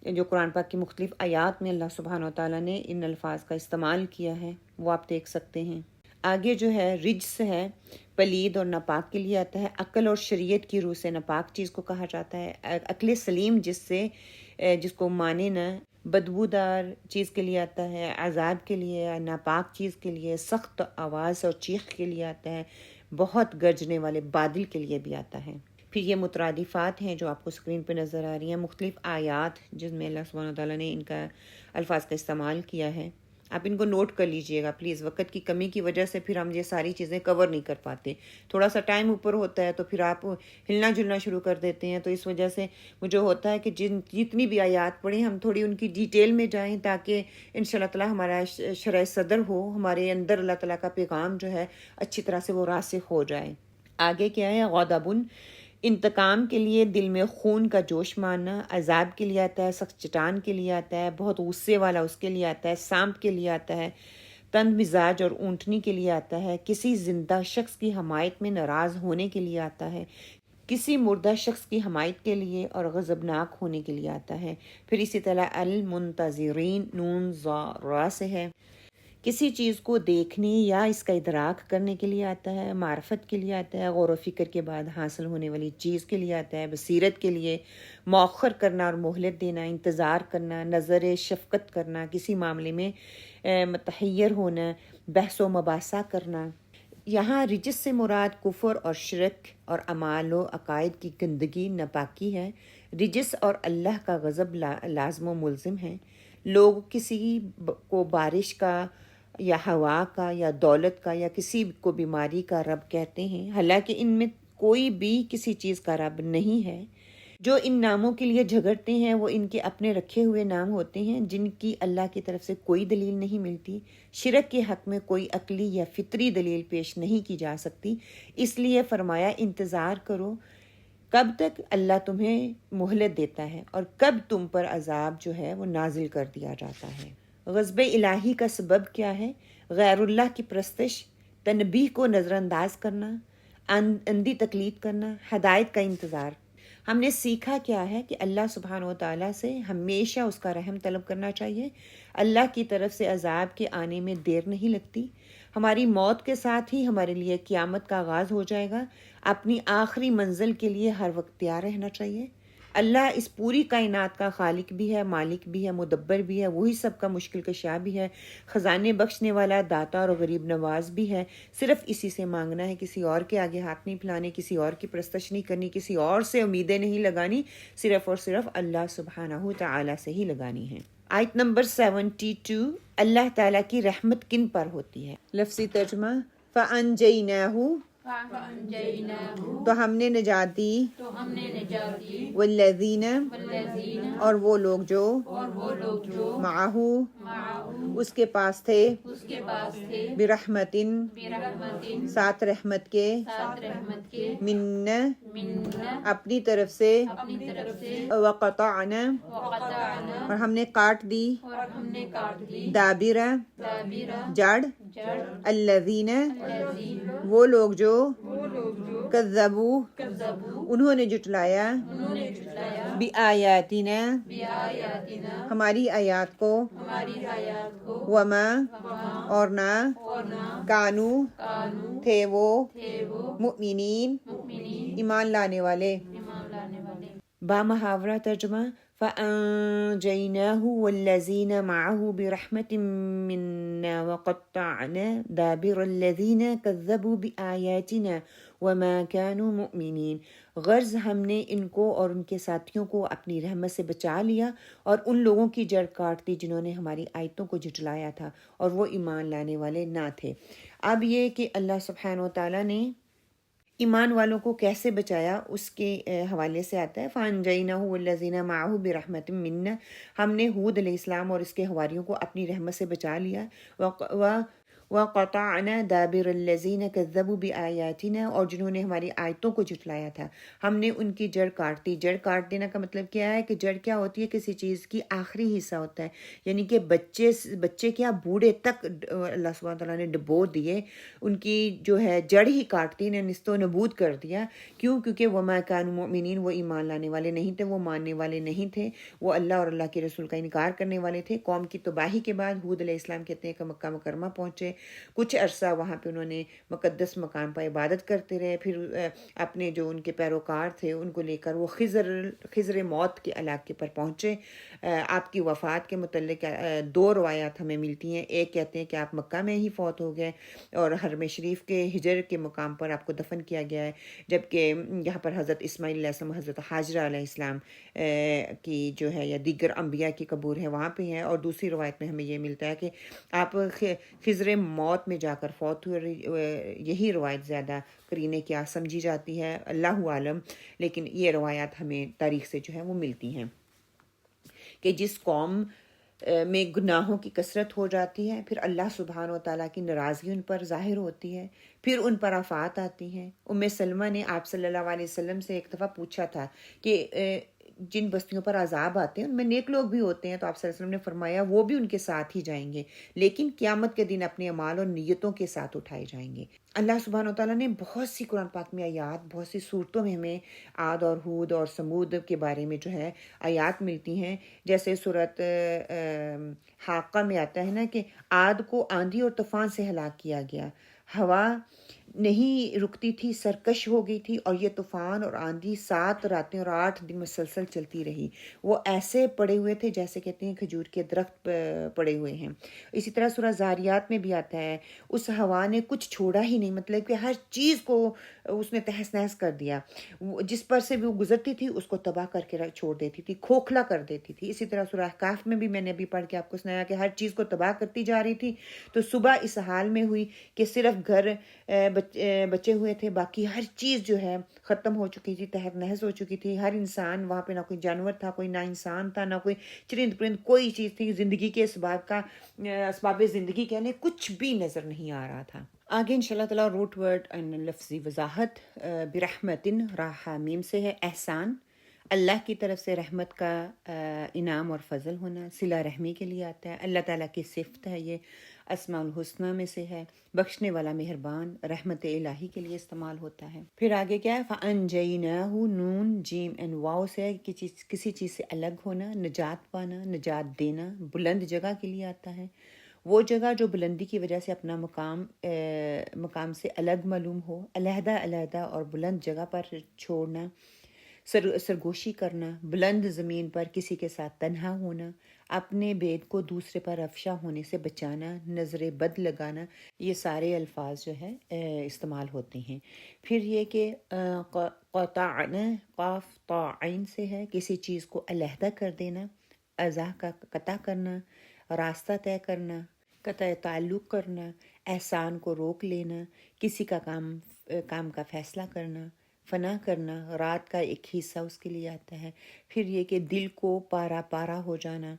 جو قرآن پاک کی مختلف آیات میں اللہ سبحانہ و تعالیٰ نے ان الفاظ کا استعمال کیا ہے وہ آپ دیکھ سکتے ہیں. آگے جو ہے رجس ہے، پلید اور ناپاک کے لیے آتا ہے. عقل اور شریعت کی روح سے ناپاک چیز کو کہا جاتا ہے. عقل سلیم جس کو مانے نہ، بدبودار چیز کے لیے آتا ہے، عذاب کے لیے، ناپاک چیز کے لیے، سخت آواز اور چیخ کے لیے آتا ہے، بہت گرجنے والے بادل کے لیے بھی آتا ہے. پھر یہ مترادفات ہیں جو آپ کو اسکرین پہ نظر آ رہی ہیں، مختلف آیات جس میں اللہ سبحانہ وتعالیٰ نے ان کا الفاظ کا استعمال کیا ہے. آپ ان کو نوٹ کر لیجئے گا پلیز، وقت کی کمی کی وجہ سے پھر ہم یہ ساری چیزیں کور نہیں کر پاتے. تھوڑا سا ٹائم اوپر ہوتا ہے تو پھر آپ ہلنا جلنا شروع کر دیتے ہیں، تو اس وجہ سے مجھے ہوتا ہے کہ جتنی بھی آیات پڑھیں ہم تھوڑی ان کی ڈیٹیل میں جائیں تاکہ انشاءاللہ تعالی ہمارا شرح صدر ہو، ہمارے اندر اللہ تعالیٰ کا پیغام جو ہے اچھی طرح سے وہ راسخ ہو جائے. آگے کیا ہے؟ غضبن، انتقام کے لیے، دل میں خون کا جوش مارنا. عذاب کے لیے آتا ہے، سخت چٹان کے لیے آتا ہے، بہت غصے والا اس کے لیے آتا ہے، سانپ کے لیے آتا ہے، تند مزاج اور اونٹنی کے لیے آتا ہے، کسی زندہ شخص کی حمایت میں ناراض ہونے کے لیے آتا ہے، کسی مردہ شخص کی حمایت کے لیے اور غضبناک ہونے کے لیے آتا ہے. پھر اسی طرح المنتظرین، نون ظا را سے ہے، کسی چیز کو دیکھنے یا اس کا ادراک کرنے کے لیے آتا ہے، معرفت کے لیے آتا ہے، غور و فکر کے بعد حاصل ہونے والی چیز کے لیے آتا ہے، بصیرت کے لیے، مؤخر کرنا اور مہلت دینا، انتظار کرنا، نظر شفقت کرنا، کسی معاملے میں متحیر ہونا، بحث و مباحثہ کرنا. یہاں رجس سے مراد کفر اور شرک اور اعمال و عقائد کی گندگی، ناپاکی ہے. رجس اور اللہ کا غضب لازم و ملزم ہے. لوگ کسی کو بارش کا یا ہوا کا یا دولت کا یا کسی کو بیماری کا رب کہتے ہیں، حالانکہ ان میں کوئی بھی کسی چیز کا رب نہیں ہے. جو ان ناموں کے لیے جھگڑتے ہیں وہ ان کے اپنے رکھے ہوئے نام ہوتے ہیں جن کی اللہ کی طرف سے کوئی دلیل نہیں ملتی. شرک کے حق میں کوئی عقلی یا فطری دلیل پیش نہیں کی جا سکتی، اس لیے فرمایا انتظار کرو کب تک اللہ تمہیں مہلت دیتا ہے اور کب تم پر عذاب جو ہے وہ نازل کر دیا جاتا ہے. غضب الہی کا سبب کیا ہے؟ غیر اللہ کی پرستش، تنبیہ کو نظر انداز کرنا، اندھی تقلید کرنا، ہدایت کا انتظار. ہم نے سیکھا کیا ہے کہ اللہ سبحانہ و تعالیٰ سے ہمیشہ اس کا رحم طلب کرنا چاہیے. اللہ کی طرف سے عذاب کے آنے میں دیر نہیں لگتی. ہماری موت کے ساتھ ہی ہمارے لیے قیامت کا آغاز ہو جائے گا. اپنی آخری منزل کے لیے ہر وقت تیار رہنا چاہیے. اللہ اس پوری کائنات کا خالق بھی ہے، مالک بھی ہے، مدبر بھی ہے، وہی سب کا مشکل کشا بھی ہے، خزانے بخشنے والا، داتا اور غریب نواز بھی ہے. صرف اسی سے مانگنا ہے، کسی اور کے آگے ہاتھ نہیں پھیلانے، کسی اور کی پرستش نہیں کرنی، کسی اور سے امیدیں نہیں لگانی، صرف اور صرف اللہ سبحانہ تعالیٰ سے ہی لگانی ہے. آیت نمبر 72. اللہ تعالیٰ کی رحمت کن پر ہوتی ہے؟ لفظی ترجمہ فَأَنْجَيْنَاهُ، تو ہم نے نجات دی، والذین، اور وہ لوگ جو معہ، اس کے پاس تھے، برحمتن، ساتھ رحمت کے، من، اپنی طرف سے، وقطعنا، اور ہم نے کاٹ دی، دابر، جڑ، الذین، وہ لوگ جو کذبوا، انہوں نے جھٹلایا، بآیاتنا، ہماری آیات کو، وما، اور نہ، کانو، تھے وہ، مؤمنین، ایمان لانے والے. با محاورہ ترجمہ فَأَنْجَيْنَاهُ وَالَّذِينَ مَعَهُ بِرَحْمَةٍ مِنَّا وَقَطَّعْنَا دَابِرَ الَّذِينَ كَذَّبُوا بِآيَاتِنَا وَمَا كَانُوا مُؤْمِنِينَ. غرض ہم نے ان کو اور ان کے ساتھیوں کو اپنی رحمت سے بچا لیا اور ان لوگوں کی جڑ کاٹ دی جنہوں نے ہماری آیتوں کو جھٹلایا تھا اور وہ ایمان لانے والے نہ تھے. اب یہ کہ اللہ سبحانہ و تعالیٰ نے ایمان والوں کو کیسے بچایا اس کے حوالے سے آتا ہے فَأَنْجَيْنَاهُ وَالَّذِينَ مَعَهُ بِرَحْمَةٍ مِنَّا، ہم نے ہود علیہ السلام اور اس کے حواریوں کو اپنی رحمت سے بچا لیا. وَقَطَعْنَا دَابِرَ الَّذِينَ كَذَّبُوا بِآيَاتِنَا، اور جنہوں نے ہماری آیتوں کو جھٹلایا تھا ہم نے ان کی جڑ کاٹ دی. جڑ کاٹ دینا کا مطلب کیا ہے کہ جڑ کیا ہوتی ہے؟ کسی چیز کی آخری حصہ ہوتا ہے، یعنی کہ بچے کیا بوڑھے تک اللہ سبحانہ تعالیٰ نے ڈبو دیے، ان کی جو ہے جڑ ہی کاٹ دی، انہیں نست و نبود کر دیا. کیوں؟ کیونکہ وَمَا كَانُوا مُؤْمِنِينَ، وہ ایمان لانے والے نہیں تھے، وہ ماننے والے نہیں تھے، وہ اللہ اور اللہ کے رسول کا انکار کرنے والے تھے. قوم کی تباہی کے بعد حود علیہ السلام کہتے ہیں کہ مکہ مکرمہ پہنچے، کچھ عرصہ وہاں پہ انہوں نے مقدس مقام پر عبادت کرتے رہے، پھر اپنے جو ان کے پیروکار تھے ان کو لے کر وہ خضر موت کے علاقے پر پہنچے. آپ کی وفات کے متعلق دو روایات ہمیں ملتی ہیں. ایک کہتے ہیں کہ آپ مکہ میں ہی فوت ہو گئے اور حرم شریف کے ہجر کے مقام پر آپ کو دفن کیا گیا ہے، جبکہ یہاں پر حضرت اسماعیل علیہ السلام، حضرت حاجرہ علیہ السلام کی جو ہے یا دیگر انبیاء کی قبور ہے وہاں پہ ہیں. اور دوسری روایت میں ہمیں یہ ملتا ہے کہ آپ خضر موت میں جا کر فوت ہوئے. یہی روایت زیادہ قرینے کیا سمجھی جاتی ہے، اللہ عالم، لیکن یہ روایات ہمیں تاریخ سے جو ہے وہ ملتی ہیں کہ جس قوم میں گناہوں کی کثرت ہو جاتی ہے پھر اللہ سبحانہ و تعالیٰ کی ناراضگی ان پر ظاہر ہوتی ہے، پھر ان پر آفات آتی ہیں. سلمہ نے آپ صلی اللہ علیہ وسلم سے ایک دفعہ پوچھا تھا کہ جن بستیوں پر عذاب آتے ہیں ان میں نیک لوگ بھی ہوتے ہیں، تو آپ صلی اللہ علیہ وسلم نے فرمایا وہ بھی ان کے ساتھ ہی جائیں گے، لیکن قیامت کے دن اپنے اعمال اور نیتوں کے ساتھ اٹھائے جائیں گے. اللہ سبحانہ وتعالیٰ نے بہت سی قرآن پاک میں آیات، بہت سی صورتوں میں ہمیں عاد اور ہود اور سمود کے بارے میں جو ہے آیات ملتی ہیں. جیسے سورۃ حاقہ میں آتا ہے نا کہ عاد کو آندھی اور طوفان سے ہلاک کیا گیا، ہوا نہیں رکتی تھی، سرکش ہو گئی تھی، اور یہ طوفان اور آندھی 7 راتیں اور 8 دن مسلسل چلتی رہی. وہ ایسے پڑے ہوئے تھے جیسے کہتے ہیں کھجور کے درخت پڑے ہوئے ہیں. اسی طرح سورہ زاریات میں بھی آتا ہے اس ہوا نے کچھ چھوڑا ہی نہیں، مطلب کہ ہر چیز کو اس نے تہس نہس کر دیا، جس پر سے بھی وہ گزرتی تھی اس کو تباہ کر کے چھوڑ دیتی تھی، کھوکھلا کر دیتی تھی. اسی طرح سورہ احقاف میں بھی میں نے ابھی پڑھ کے آپ کو سنایا کہ ہر چیز کو تباہ کرتی جا رہی تھی. تو صبح اس حال میں ہوئی کہ صرف گھر بچے ہوئے تھے، باقی ہر چیز جو ہے ختم ہو چکی تھی، تہس نہس ہو چکی تھی. ہر انسان وہاں پہ، نہ کوئی جانور تھا، کوئی نہ انسان تھا، نہ کوئی چرند پرند، کوئی چیز تھی زندگی کے اسباب زندگی کہنے کچھ بھی نظر نہیں آ رہا تھا. آگے انشاءاللہ تعالیٰ روٹ ورڈ لفظی وضاحت برحمتن راہ میم سے ہے احسان، اللہ کی طرف سے رحمت کا انعام اور فضل ہونا، صلہ رحمی کے لیے آتا ہے. اللہ تعالیٰ کی صفت ہے، یہ اسماء الحسنہ میں سے ہے، بخشنے والا مہربان، رحمت الہی کے لیے استعمال ہوتا ہے. پھر آگے کیا ہے فَأَنْجَيْنَاهُ نون جیم اینڈ واو سے ہے کسی چیز سے الگ ہونا، نجات پانا، نجات دینا. بلند جگہ کے لیے آتا ہے، وہ جگہ جو بلندی کی وجہ سے اپنا مقام سے الگ معلوم ہو، علیحدہ اور بلند جگہ پر چھوڑنا، سرگوشی کرنا، بلند زمین پر کسی کے ساتھ تنہا ہونا، اپنے بید کو دوسرے پر افشا ہونے سے بچانا، نظر بد لگانا. یہ سارے الفاظ جو ہے استعمال ہوتے ہیں. پھر یہ کہ قطعنا قاف طا عین سے ہے کسی چیز کو علیحدہ کر دینا، ازاح کا قطع کرنا، راستہ طے کرنا، قطع تعلق کرنا، احسان کو روک لینا، کسی کا کام کا فیصلہ کرنا، فنا کرنا، رات کا ایک حصہ اس کے لیے آتا ہے. پھر یہ کہ دل کو پارا پارا ہو جانا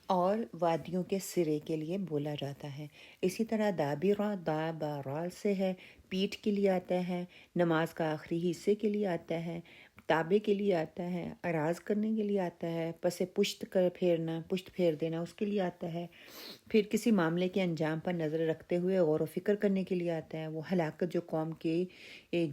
اور وادیوں کے سرے کے لیے بولا جاتا ہے. اسی طرح دابرہ دا بارال سے ہے پیٹھ کے لیے آتا ہے، نماز کا آخری حصے کے لیے آتا ہے، تابے کے لیے آتا ہے، اراز کرنے کے لیے آتا ہے، پس پشت پھیر دینا اس کے لیے آتا ہے. پھر کسی معاملے کے انجام پر نظر رکھتے ہوئے غور و فکر کرنے کے لیے آتا ہے. وہ ہلاکت جو قوم کی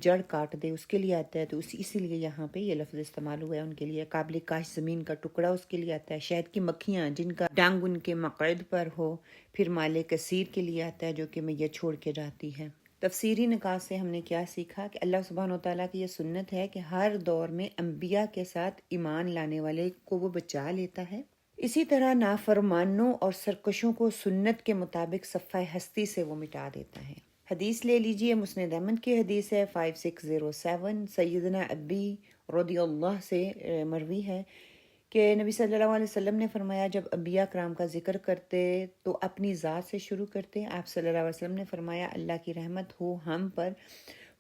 جڑ کاٹ دے اس کے لیے آتا ہے، تو اسی لیے یہاں پہ یہ لفظ استعمال ہوا ہے ان کے لیے. قابل کاش زمین کا ٹکڑا اس کے لیے آتا ہے، شہد کی مکھیاں جن کا ڈانگ ان کے مقعد پر ہو. پھر مال کثیر کے لیے آتا ہے جو کہ میں یہ چھوڑ کے جاتی ہے. تفسیری نکات سے ہم نے کیا سیکھا کہ اللہ سبحانہ وتعالیٰ کی یہ سنت ہے کہ ہر دور میں انبیاء کے ساتھ ایمان لانے والے کو وہ بچا لیتا ہے. اسی طرح نافرمانوں اور سرکشوں کو سنت کے مطابق صفحہ ہستی سے وہ مٹا دیتا ہے. حدیث لے لیجئے، مسند احمد کی حدیث ہے 5607، سیدنا ابی رضی اللہ سے مروی ہے کہ نبی صلی اللہ علیہ وسلم نے فرمایا جب انبیاء کرام کا ذکر کرتے تو اپنی ذات سے شروع کرتے. آپ صلی اللہ علیہ وسلم نے فرمایا اللہ کی رحمت ہو ہم پر،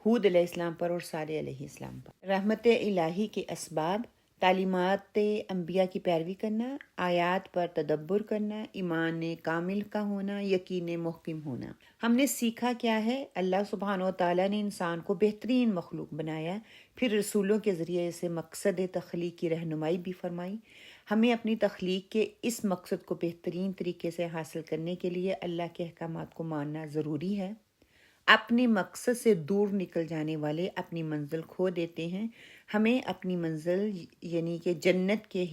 ہود علیہ السلام پر اور صالح علیہ السلام پر۔ رحمت الہی کے اسباب: تعلیمات انبیاء کی پیروی کرنا، آیات پر تدبر کرنا، ایمان کامل کا ہونا، یقین محکم ہونا۔ ہم نے سیکھا کیا ہے؟ اللہ سبحانہ و تعالیٰ نے انسان کو بہترین مخلوق بنایا، پھر رسولوں کے ذریعے سے مقصد تخلیق کی رہنمائی بھی فرمائی۔ ہمیں اپنی تخلیق کے اس مقصد کو بہترین طریقے سے حاصل کرنے کے لیے اللہ کے احکامات کو ماننا ضروری ہے۔ اپنے مقصد سے دور نکل جانے والے اپنی منزل کھو دیتے ہیں۔ ہمیں اپنی منزل یعنی کہ جنت کے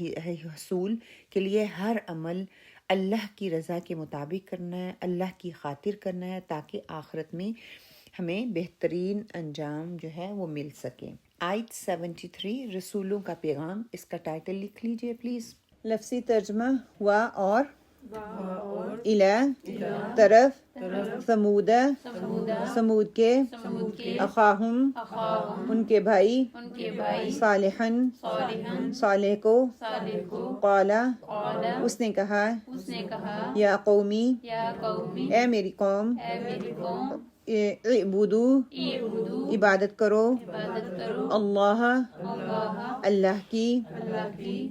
حصول کے لیے ہر عمل اللہ کی رضا کے مطابق کرنا ہے، اللہ کی خاطر کرنا ہے، تاکہ آخرت میں ہمیں بہترین انجام جو ہے وہ مل سکے۔ آیت 73 رسولوں کا پیغام، اس کا ٹائٹل لکھ لیجئے پلیز۔ لفظی ترجمہ: ہوا اور الہ طرف، سمود سمود کے، اخاہم ان کے بھائی، صالحن صالح کو، قالا اس نے کہا، یا قومی اے میری قوم، اعبدو عبادت کرو، اللہ اللہ کی،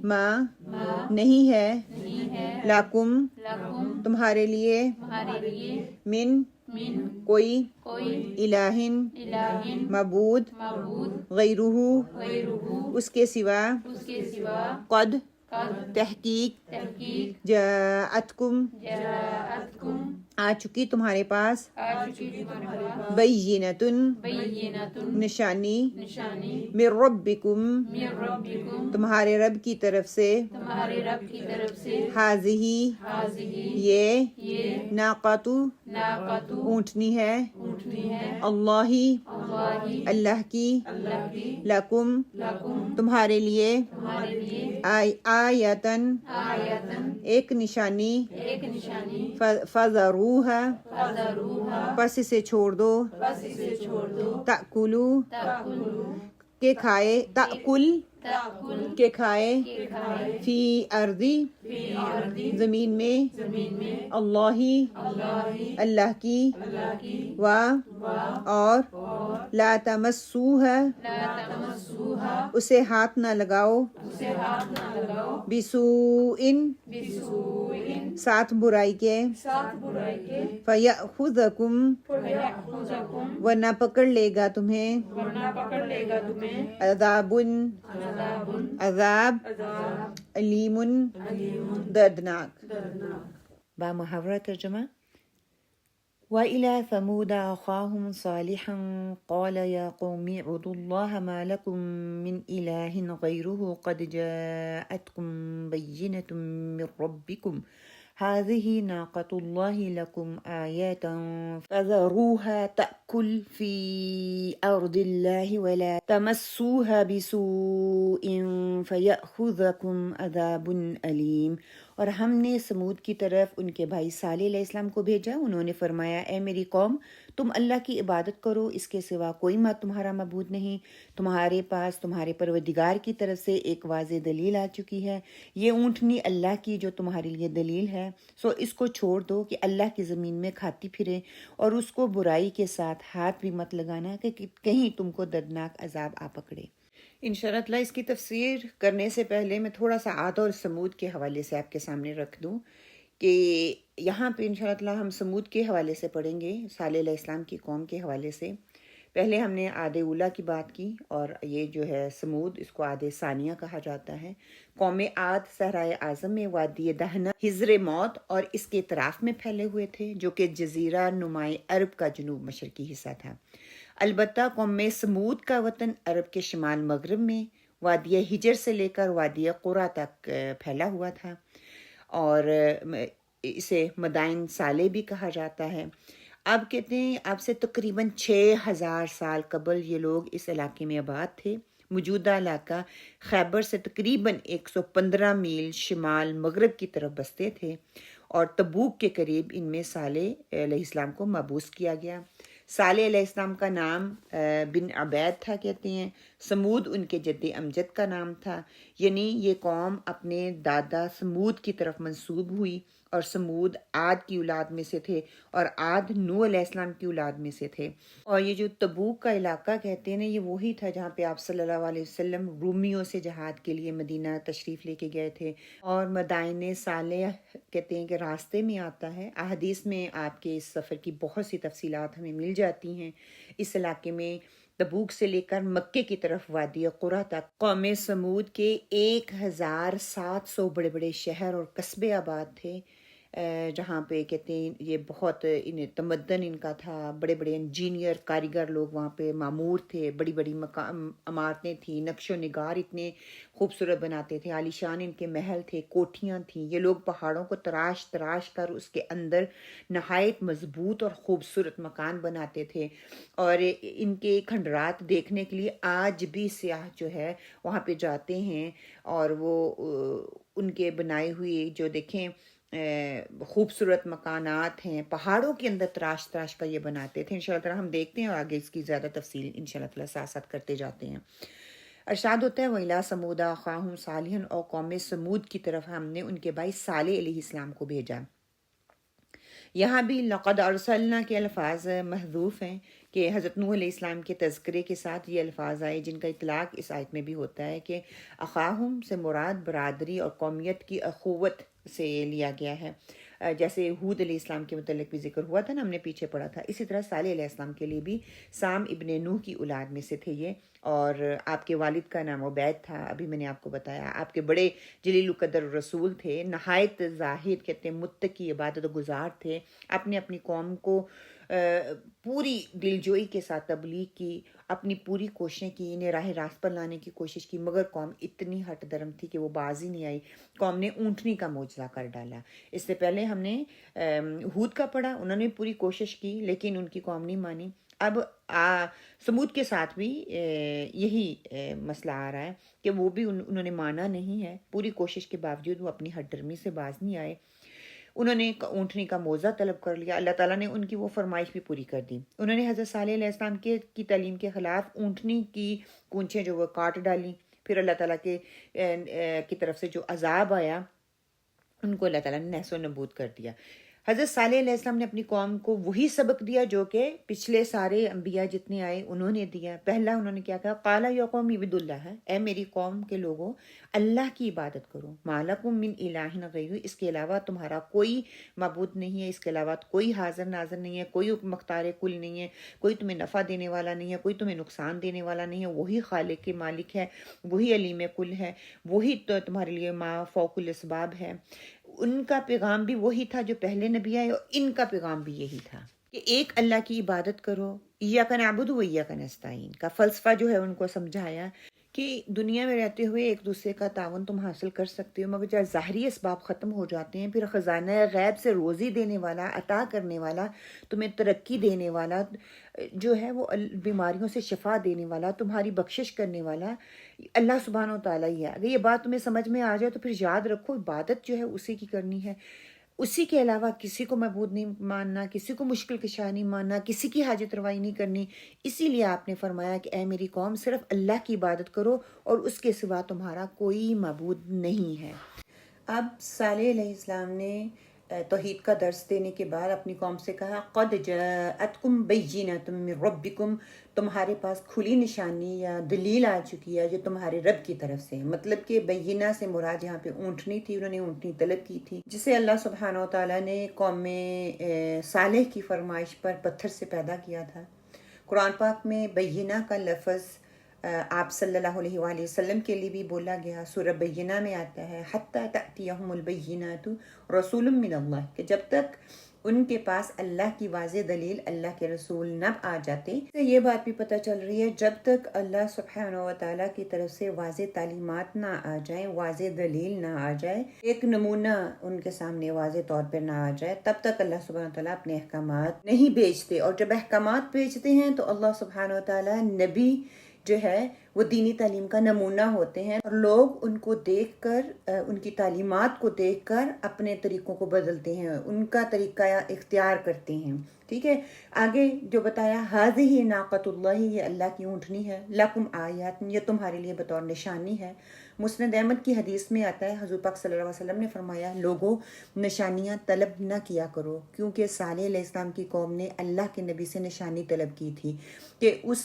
ما نہیں ہے، لکم تمہارے لیے، من کوئی، الہن معبود، غیرہ اس کے سوا، قد تحقیق، جاءتکم آ چکی تمہارے پاس، بینۃ نشانی، من ربکم تمہارے رب کی طرف سے، ہذہ یہ، ناقۃ اونٹنی ہے، اللہ اللہ کی، لکم تمہارے لیے، آیتن ایک نشانی، فذروها پس اسے چھوڑ دو، تأکلو کہ کھائے، تأکل کہ کھائے، فی ارضی زمین میں، اللہ اللہ کی، و اور، لا تمسوها اسے ہاتھ نہ لگاؤ، بسوء ساتھ برائی کے، فیأخذکم ورنہ پکڑ لے گا تمہیں، عذاب عذاب، علیم دردناک۔ با محاورہ ترجمہ: وَإِلَى ثَمُودَ أَخَاهُمْ صَالِحًا قَالَ يَا قَوْمِ اعْبُدُوا اللَّهَ مَا لَكُمْ مِنْ إِلَٰهٍ غَيْرُهُ قَدْ جَاءَتْكُمْ بَيِّنَةٌ مِّن رَّبِّكُمْ هذه ناقة الله لكم آية فذروها تأكل في أرض الله ولا تمسوها بسوء فيأخذكم عذاب أليم۔ اور ہم نے سمود کی طرف ان کے بھائی صالح علیہ السلام کو بھیجا، انہوں نے فرمایا اے میری قوم، تم اللہ کی عبادت کرو، اس کے سوا کوئی تمہارا معبود نہیں، تمہارے پاس تمہارے پروردگار کی طرف سے ایک واضح دلیل آ چکی ہے، یہ اونٹنی اللہ کی جو تمہارے لیے دلیل ہے، سو اس کو چھوڑ دو کہ اللہ کی زمین میں کھاتی پھرے، اور اس کو برائی کے ساتھ ہاتھ بھی مت لگانا کہ کہیں تم کو دردناک عذاب آ پکڑے۔ انشاءاللہ اس کی تفسیر کرنے سے پہلے میں تھوڑا سا عاد اور سمود کے حوالے سے آپ کے سامنے رکھ دوں کہ یہاں پہ انشاءاللہ ہم سمود کے حوالے سے پڑھیں گے، صالح علیہ السلام کی قوم کے حوالے سے۔ پہلے ہم نے عاد اولا کی بات کی، اور یہ جو ہے سمود، اس کو عاد ثانیہ کہا جاتا ہے۔ قوم عاد صحرائے اعظم میں وادی دہنہ، حضر موت اور اس کے اطراف میں پھیلے ہوئے تھے، جو کہ جزیرہ نمائے عرب کا جنوب مشرقی حصہ تھا۔ البتہ قوم سمود کا وطن عرب کے شمال مغرب میں وادی حجر سے لے کر وادی قرا تک پھیلا ہوا تھا، اور اسے مدائن صالح بھی کہا جاتا ہے۔ اب کہتے ہیں اب سے تقریباً 6000 سال قبل یہ لوگ اس علاقے میں آباد تھے۔ موجودہ علاقہ خیبر سے تقریباً 115 میل شمال مغرب کی طرف بستے تھے، اور تبوک کے قریب ان میں صالح علیہ السلام کو مبعوث کیا گیا۔ صالح علیہ السلام کا نام بن عبید تھا کہتے ہیں. سمود ان کے جد امجد کا نام تھا. یعنی یہ قوم اپنے دادا سمود کی طرف منسوب ہوئی، اور سمود عاد کی اولاد میں سے تھے، اور عاد نوح علیہ السلام کی اولاد میں سے تھے. اور یہ جو تبوک کا علاقہ کہتے ہیں نا، یہ وہی تھا جہاں پہ آپ صلی اللہ علیہ وسلم رومیوں سے جہاد کے لیے مدینہ تشریف لے کے گئے تھے. اور مدائن صالح کہتے ہیں کہ راستے میں آتا ہے. احادیث میں آپ کے اس سفر کی بہت سی تفصیلات ہمیں مل جاتی ہیں. اس علاقے میں تبوک سے لے کر مکے کی طرف وادی قرہ تک قوم سمود کے 1700 بڑے بڑے شہر اور قصبے آباد تھے، جہاں پہ کہتے ہیں یہ بہت تمدن ان کا تھا. بڑے بڑے انجینئر کاریگر لوگ وہاں پہ معمور تھے. بڑی بڑی عمارتیں تھیں، نقش و نگار اتنے خوبصورت بناتے تھے. عالیشان ان کے محل تھے، کوٹھیاں تھیں. یہ لوگ پہاڑوں کو تراش کر اس کے اندر نہایت مضبوط اور خوبصورت مکان بناتے تھے. اور ان کے کھنڈرات دیکھنے کے لیے آج بھی سیاح جو ہے وہاں پہ جاتے ہیں، اور وہ ان کے بنائے ہوئے جو دیکھیں خوبصورت مکانات ہیں، پہاڑوں کے اندر تراش کر یہ بناتے تھے. انشاءاللہ تعالی ہم دیکھتے ہیں اور آگے اس کی زیادہ تفصیل انشاءاللہ تعالی ساتھ ساتھ کرتے جاتے ہیں. ارشاد ہوتا ہے وَإِلَىٰ سَمُودَ أَخَاهُمْ صَالِحًا، اور قوم سمود کی طرف ہم نے ان کے بھائی صالح علیہ السلام کو بھیجا. یہاں بھی لقد ارسلنا کے الفاظ محذوف ہیں کہ حضرت نوح علیہ السلام کے تذکرے کے ساتھ یہ الفاظ آئے، جن کا اطلاق اس آیت میں بھی ہوتا ہے کہ اخاہم سے مراد برادری اور قومیت کی اخوت سے لیا گیا ہے. جیسے ہود علیہ السلام کے متعلق بھی ذکر ہوا تھا نا، ہم نے پیچھے پڑھا تھا. اسی طرح صالح علیہ السلام کے لیے بھی سام ابن نوح کی اولاد میں سے تھے یہ، اور آپ کے والد کا نام عبید تھا. ابھی میں نے آپ کو بتایا آپ کے بڑے جلیل القدر رسول تھے، نہایت زاہد کہتے ہیں متقی عبادت گزار تھے. اپنی قوم کو پوری دلجوئی کے ساتھ تبلیغ کی، اپنی پوری کوششیں کی، انہیں راہ راست پر لانے کی کوشش کی، مگر قوم اتنی ہٹ درم تھی کہ وہ باز ہی نہیں آئی. قوم نے اونٹنی کا معجزہ کر ڈالا. اس سے پہلے ہم نے ہود کا پڑھا، انہوں نے پوری کوشش کی لیکن ان کی قوم نہیں مانی. اب سمود کے ساتھ بھی یہی مسئلہ آ رہا ہے کہ وہ بھی انہوں نے مانا نہیں ہے. پوری کوشش کے باوجود وہ اپنی ہٹ درمی سے باز نہیں آئے. انہوں نے اونٹنی کا موزہ طلب کر لیا. اللہ تعالیٰ نے ان کی وہ فرمائش بھی پوری کر دی. انہوں نے حضرت صالح علیہ السلام کی تعلیم کے خلاف اونٹنی کی کونچیں جو وہ کاٹ ڈالی. پھر اللہ تعالیٰ کی طرف سے جو عذاب آیا ان کو اللہ تعالیٰ نے نحس و نبود کر دیا. حضرت صالح علیہ السلام نے اپنی قوم کو وہی سبق دیا جو کہ پچھلے سارے انبیاء جتنے آئے انہوں نے دیا. پہلا انہوں نے کیا کہا، قال یا قوم اعبدوا اللہ، اے میری قوم کے لوگوں اللہ کی عبادت کرو. ما لکم من الہ غیرہ، اس کے علاوہ تمہارا کوئی معبود نہیں ہے، اس کے علاوہ کوئی حاضر ناظر نہیں ہے، کوئی مختار کل نہیں ہے، کوئی تمہیں نفع دینے والا نہیں ہے، کوئی تمہیں نقصان دینے والا نہیں ہے. وہی خالق کے مالک ہے، وہی علیم کل ہے، وہی تمہارے لیے ما فوق الاسباب ہے. ان کا پیغام بھی وہی تھا جو پہلے نبی آئے، اور ان کا پیغام بھی یہی تھا کہ ایک اللہ کی عبادت کرو. ایاک نعبد و ایاک نستعین کا فلسفہ جو ہے ان کو سمجھایا کہ دنیا میں رہتے ہوئے ایک دوسرے کا تعاون تم حاصل کر سکتے ہو، مگر جب ظاہری اسباب ختم ہو جاتے ہیں پھر خزانہ غیب سے روزی دینے والا، عطا کرنے والا، تمہیں ترقی دینے والا جو ہے، وہ بیماریوں سے شفا دینے والا، تمہاری بخشش کرنے والا اللہ سبحانہ و تعالیٰ ہی ہے. اگر یہ بات تمہیں سمجھ میں آ جائے تو پھر یاد رکھو عبادت جو ہے اسی کی کرنی ہے. اسی کے علاوہ کسی کو معبود نہیں ماننا، کسی کو مشکل کشا نہیں ماننا، کسی کی حاجت روائی نہیں کرنی. اسی لیے آپ نے فرمایا کہ اے میری قوم صرف اللہ کی عبادت کرو اور اس کے سوا تمہارا کوئی معبود نہیں ہے. اب صالح علیہ السلام نے توحید کا درس دینے کے بعد اپنی قوم سے کہا قد جاءتکم بینۃ من ربکم، تمہارے پاس کھلی نشانی یا دلیل آ چکی ہے جو تمہارے رب کی طرف سے. مطلب کہ بینہ سے مراد یہاں پہ اونٹنی تھی، انہوں نے اونٹنی طلب کی تھی جسے اللہ سبحانہ و تعالیٰ نے قوم صالح کی فرمائش پر پتھر سے پیدا کیا تھا. قرآن پاک میں بینہ کا لفظ آپ صلی اللہ علیہ وآلہ وسلم کے لیے بھی بولا گیا. سورہ بینہ میں آتا ہے حتی تأتیہم البینات رسول من اللہ، کہ جب تک ان کے پاس اللہ کی واضح دلیل، اللہ کے رسول نہ آ جاتے. یہ بات بھی پتہ چل رہی ہے جب تک اللہ سبحانہ و تعالیٰ کی طرف سے واضح تعلیمات نہ آ جائیں، واضح دلیل نہ آ جائے، ایک نمونہ ان کے سامنے واضح طور پر نہ آ جائے، تب تک اللہ سبحانہ و تعالیٰ اپنے احکامات نہیں بھیجتے. اور جب احکامات بھیجتے ہیں تو اللہ سبحانہ و تعالیٰ نبی جو ہے وہ دینی تعلیم کا نمونہ ہوتے ہیں اور لوگ ان کو دیکھ کر ان کی تعلیمات کو دیکھ کر اپنے طریقوں کو بدلتے ہیں، ان کا طریقہ اختیار کرتے ہیں. ٹھیک ہے. آگے جو بتایا ہذہ ناقۃ اللہ، یہ اللہ کی اونٹنی ہے، لکم آیات، یہ تمہارے لیے بطور نشانی ہے. مسند احمد کی حدیث میں آتا ہے حضور پاک صلی اللہ علیہ وسلم نے فرمایا لوگوں نشانیاں طلب نہ کیا کرو، کیونکہ صالح علیہ السلام کی قوم نے اللہ کے نبی سے نشانی طلب کی تھی کہ اس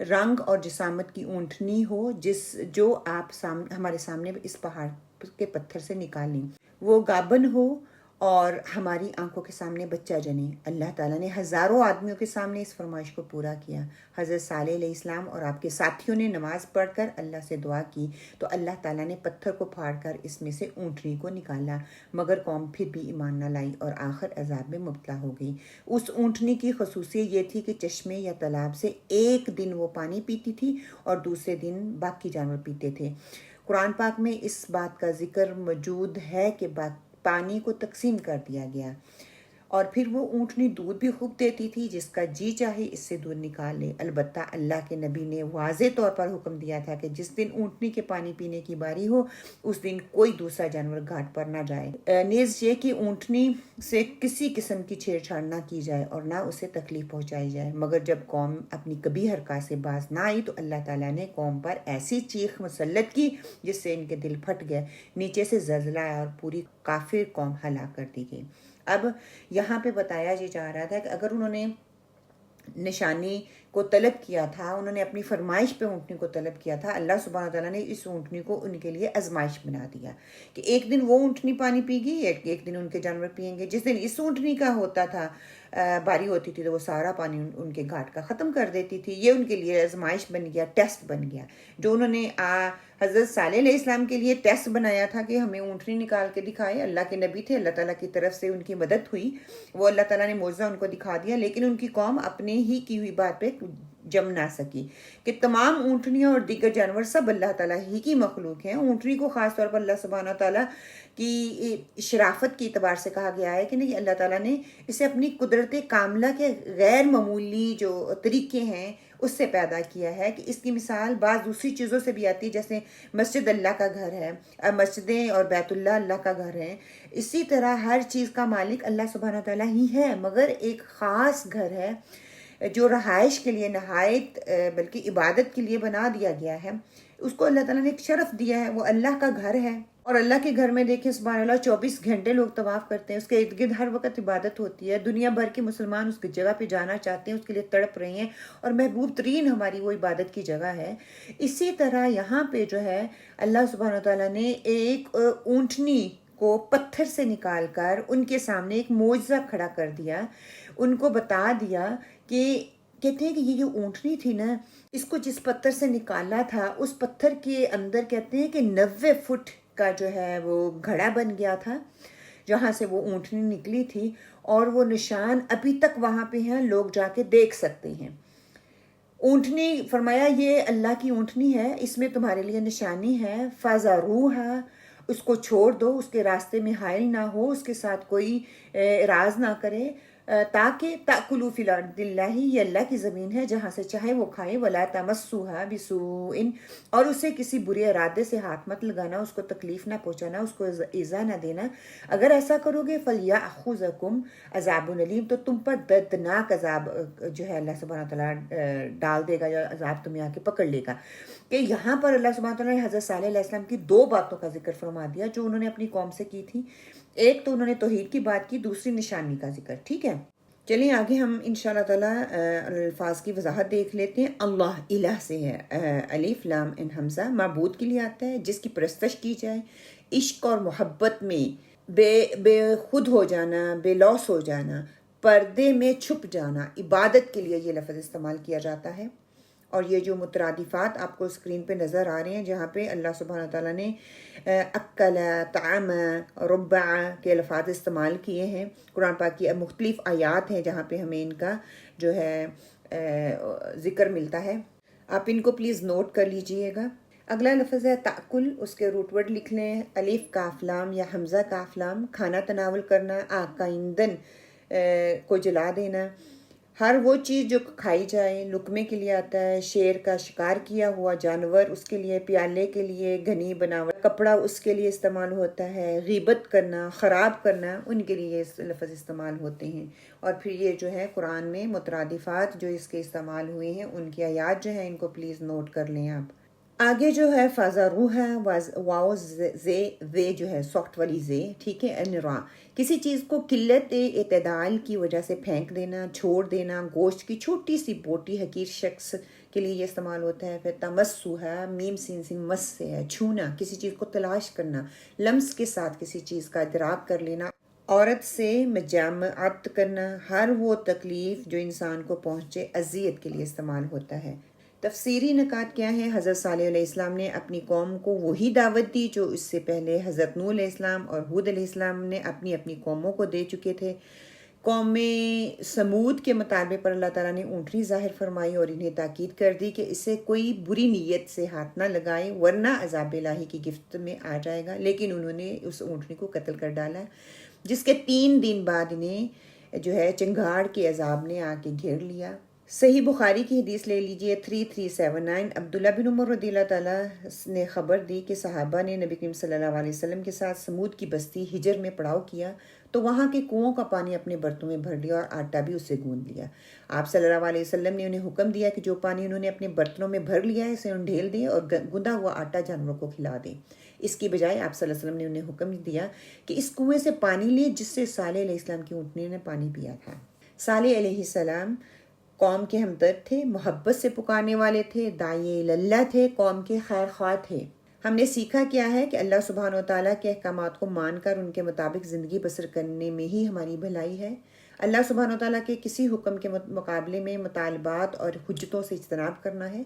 رنگ اور جسامت کی اونٹنی ہو جو آپ ہمارے سامنے اس پہاڑ کے پتھر سے نکالیں، وہ گابن ہو اور ہماری آنکھوں کے سامنے بچہ جنے. اللہ تعالیٰ نے ہزاروں آدمیوں کے سامنے اس فرمائش کو پورا کیا. حضرت صالح علیہ السلام اور آپ کے ساتھیوں نے نماز پڑھ کر اللہ سے دعا کی تو اللہ تعالیٰ نے پتھر کو پھاڑ کر اس میں سے اونٹنی کو نکالا، مگر قوم پھر بھی ایمان نہ لائی اور آخر عذاب میں مبتلا ہو گئی. اس اونٹنی کی خصوصیت یہ تھی کہ چشمے یا تالاب سے ایک دن وہ پانی پیتی تھی اور دوسرے دن باقی جانور پیتے تھے. قرآن پاک میں اس بات کا ذکر موجود ہے کہ پانی کو تقسیم کر دیا گیا اور پھر وہ اونٹنی دودھ بھی خوب دیتی تھی، جس کا جی چاہے اس سے دودھ نکال لے. البتہ اللہ کے نبی نے واضح طور پر حکم دیا تھا کہ جس دن اونٹنی کے پانی پینے کی باری ہو اس دن کوئی دوسرا جانور گھاٹ پر نہ جائے. نیز یہ کہ اونٹنی سے کسی قسم کی چھیڑ چھاڑ نہ کی جائے اور نہ اسے تکلیف پہنچائی جائے. مگر جب قوم اپنی کبھی حرکات سے باز نہ آئی تو اللہ تعالیٰ نے قوم پر ایسی چیخ مسلط کی جس سے ان کے دل پھٹ گئے، نیچے سے زلزلہ آیا اور پوری کافر قوم ہلاک کر دی گئی. اب یہاں پہ بتایا یہ جا رہا تھا کہ اگر انہوں نے نشانی کو طلب کیا تھا، انہوں نے اپنی فرمائش پہ اونٹنی کو طلب کیا تھا، اللہ سبحانہ تعالیٰ نے اس اونٹنی کو ان کے لیے آزمائش بنا دیا کہ ایک دن وہ اونٹنی پانی پی گی، ایک دن ان کے جانور پئیں گے. جس دن اس اونٹنی کا ہوتا تھا باری ہوتی تھی تو وہ سارا پانی ان کے گھاٹ کا ختم کر دیتی تھی. یہ ان کے لیے آزمائش بن گیا، ٹیسٹ بن گیا. جو انہوں نے حضرت صالح علیہ السلام کے لیے ٹیسٹ بنایا تھا کہ ہمیں اونٹنی نکال کے دکھائے، اللہ کے نبی تھے، اللہ تعالیٰ کی طرف سے ان کی مدد ہوئی، وہ اللہ تعالیٰ نے معجزہ ان کو دکھا دیا، لیکن ان کی قوم اپنے ہی کی ہوئی بات پہ جم نہ سکی کہ تمام اونٹنیاں اور دیگر جانور سب اللہ تعالیٰ ہی کی مخلوق ہیں. اونٹنی کو خاص طور پر اللہ سبحانہ تعالیٰ کی شرافت کے اعتبار سے کہا گیا ہے کہ نہیں، اللہ تعالیٰ نے اسے اپنی قدرت کاملہ کے غیر معمولی جو طریقے ہیں اس سے پیدا کیا ہے کہ اس کی مثال بعض دوسری چیزوں سے بھی آتی ہے، جیسے مسجد اللہ کا گھر ہے، مسجدیں اور بیت اللہ کا گھر ہے. اسی طرح ہر چیز کا مالک اللہ سبحانہ تعالیٰ ہی ہے، مگر ایک خاص گھر ہے جو رہائش کے لیے نہایت بلکہ عبادت کے لیے بنا دیا گیا ہے. اس کو اللہ تعالیٰ نے ایک شرف دیا ہے، وہ اللہ کا گھر ہے. اور اللہ کے گھر میں دیکھیں سبحان اللہ 24 گھنٹے لوگ طواف کرتے ہیں، اس کے ارد گرد ہر وقت عبادت ہوتی ہے. دنیا بھر کے مسلمان اس کی جگہ پہ جانا چاہتے ہیں، اس کے لیے تڑپ رہے ہیں اور محبوب ترین ہماری وہ عبادت کی جگہ ہے. اسی طرح یہاں پہ جو ہے اللہ سبحانہ تعالیٰ نے ایک اونٹنی کو پتھر سے نکال کر ان کے سامنے ایک معجزہ کھڑا کر دیا، ان کو بتا دیا کہ کہتے ہیں کہ یہ جو اونٹنی تھی نا، اس کو جس پتھر سے نکالا تھا اس پتھر کے اندر کہتے ہیں کہ 90 فٹ کا جو ہے وہ گھڑا بن گیا تھا جہاں سے وہ اونٹنی نکلی تھی، اور وہ نشان ابھی تک وہاں پہ ہیں، لوگ جا کے دیکھ سکتے ہیں. اونٹنی فرمایا یہ اللہ کی اونٹنی ہے، اس میں تمہارے لیے نشانی ہے، فَذَرُوهَا، اس کو چھوڑ دو، اس کے راستے میں حائل نہ ہو، اس کے ساتھ کوئی اعراض نہ کرے، تاکہ تأکلوا فی الارض اللہ، یہ اللہ کی زمین ہے جہاں سے چاہے وہ کھائے، ولا تمسوها بسوء، اور اسے کسی برے ارادے سے ہاتھ مت لگانا، اس کو تکلیف نہ پہنچانا، اس کو ایذا نہ دینا. اگر ایسا کرو گے فلیأخذکم عذاب علیم، تو تم پر دردناک عذاب جو ہے اللہ سبحانہ تعالیٰ ڈال دے گا، یا عذاب تمہیں آ کے پکڑ لے گا. کہ یہاں پر اللہ سبحانہ تعالیٰ نے حضرت صالح علیہ السلام کی 2 باتوں کا ذکر فرما دیا جو انہوں نے اپنی قوم سے کی تھی. ایک تو انہوں نے توحید کی بات کی، دوسری نشانی کا ذکر. ٹھیک ہے، چلیں آگے ہم انشاءاللہ تعالیٰ الفاظ کی وضاحت دیکھ لیتے ہیں. اللہ الہ سے ہے، الف لام ان حمزہ، معبود کے لیے آتا ہے جس کی پرستش کی جائے. عشق اور محبت میں بے خود ہو جانا، بے لوث ہو جانا، پردے میں چھپ جانا، عبادت کے لیے یہ لفظ استعمال کیا جاتا ہے. اور یہ جو مترادفات آپ کو اسکرین پہ نظر آ رہے ہیں جہاں پہ اللہ سبحانہ تعالیٰ نے اکل، طعم، ربع کے الفاظ استعمال کیے ہیں، قرآن پاک کی مختلف آیات ہیں جہاں پہ ہمیں ان کا جو ہے ذکر ملتا ہے. آپ ان کو پلیز نوٹ کر لیجئے گا. اگلا لفظ ہے تأکل، اس کے روٹ ورڈ لکھ لیں، الف کاف لام یا حمزہ کاف لام، کھانا تناول کرنا، آگ کا ایندھن کو جلا دینا. ہر وہ چیز جو کھائی جائے لقمے کے لیے آتا ہے، شیر کا شکار کیا ہوا جانور اس کے لیے، پیالے کے لیے، گھنی بناوٹ کپڑا اس کے لیے استعمال ہوتا ہے، غیبت کرنا، خراب کرنا، ان کے لیے یہ لفظ استعمال ہوتے ہیں۔ اور پھر یہ جو ہے قرآن میں مترادفات جو اس کے استعمال ہوئے ہیں ان کی آیات جو ہیں ان کو پلیز نوٹ کر لیں آپ۔ آگے جو ہے فازارو ہے، واو زے وے جو ہے سافٹ والی زے، ٹھیک ہے، انرا کسی چیز کو قلت اعتدال کی وجہ سے پھینک دینا، چھوڑ دینا، گوشت کی چھوٹی سی بوٹی حقیر شخص کے لیے یہ استعمال ہوتا ہے۔ پھر تمسو ہے، میم سین سے مس سے ہے، چھونا، کسی چیز کو تلاش کرنا، لمس کے ساتھ کسی چیز کا ادراک کر لینا۔ عورت سے مجامعت کرنا، ہر وہ تکلیف جو انسان کو پہنچے اذیت کے لیے استعمال ہوتا ہے۔ تفسیری نکات کیا ہیں؟ حضرت صالح علیہ السلام نے اپنی قوم کو وہی دعوت دی جو اس سے پہلے حضرت نوح علیہ السلام اور ہود علیہ السلام نے اپنی اپنی قوموں کو دے چکے تھے۔ قوم سمود کے مطالبے پر اللہ تعالیٰ نے اونٹنی ظاہر فرمائی اور انہیں تاکید کر دی کہ اسے کوئی بری نیت سے ہاتھ نہ لگائے ورنہ عذاب الہی کی گرفت میں آ جائے گا، لیکن انہوں نے اس اونٹنی کو قتل کر ڈالا، جس کے 3 دن بعد انہیں جو ہے چنگاڑ کے عذاب نے آ کے گھیر لیا۔ صحیح بخاری کی حدیث لے لیجئے 3379، عبداللہ بن عمر رضی اللہ تعالیٰ نے خبر دی کہ صحابہ نے نبی کریم صلی اللہ علیہ وسلم کے ساتھ سمود کی بستی ہجر میں پڑاؤ کیا تو وہاں کے کنوؤں کا پانی اپنے برتنوں میں بھر لیا اور آٹا بھی اسے گوندھ لیا۔ آپ صلی اللہ علیہ وسلم نے انہیں حکم دیا کہ جو پانی انہوں نے اپنے برتنوں میں بھر لیا ہے اسے انڈھیل دیں اور گندا ہوا آٹا جانوروں کو کھلا دیں۔ اس کی بجائے آپ صلی اللہ علیہ وسلم نے انہیں حکم دیا کہ اس کنویں سے پانی لے جس سے صالح علیہ السلام کی اونٹنی نے پانی پیا تھا۔ صالح علیہ السلام قوم کے ہمدرد تھے، محبت سے پکارنے والے تھے، داعی اللہ تھے، قوم کے خیر خواہ تھے۔ ہم نے سیکھا کیا ہے کہ اللہ سبحانہ و تعالیٰ کے احکامات کو مان کر ان کے مطابق زندگی بسر کرنے میں ہی ہماری بھلائی ہے۔ اللہ سبحانہ و تعالیٰ کے کسی حکم کے مقابلے میں مطالبات اور حجتوں سے اجتناب کرنا ہے۔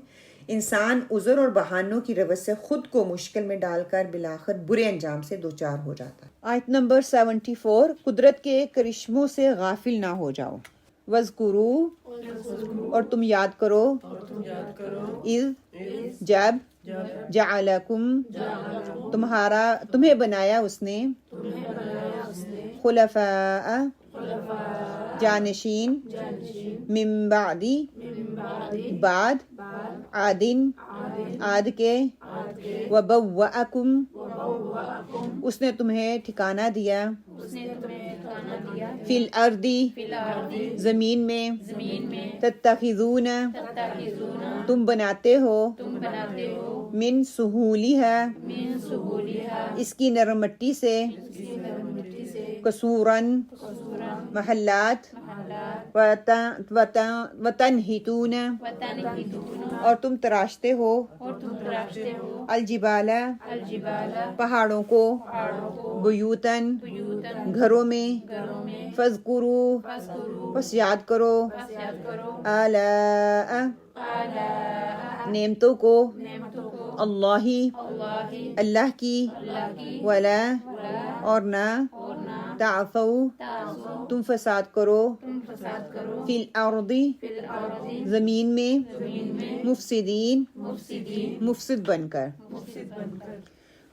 انسان عذر اور بہانوں کی روش سے خود کو مشکل میں ڈال کر بالآخر برے انجام سے دوچار ہو جاتا ہے۔ آیت نمبر 74، قدرت کے کرشموں سے غافل نہ ہو جاؤ۔ وَاذْكُرُوا اور تم یاد کرو، اذ جب، جعلکم تمہیں بنایا اس نے، خلفاء جانشین، من بعدی بعد، عادن عاد کے، وبوأکم اس نے تمہیں ٹھکانہ دیا، فی الارض زمین میں، تتخذون تم بناتے ہو، من سہولیہا اس کی نرم مٹی سے، قصوراً محلات، وتنحتون اور تم تراشتے ہو، الجبال پہاڑوں کو، بیوتن گھروں میں، فاذکروا پس یاد کرو، آلاء نعمتوں کو، اللہ کی، ولا اور نہ، تعثوا تم فساد کرو، فی الارض زمین میں، مفسدین مفسد بن کر۔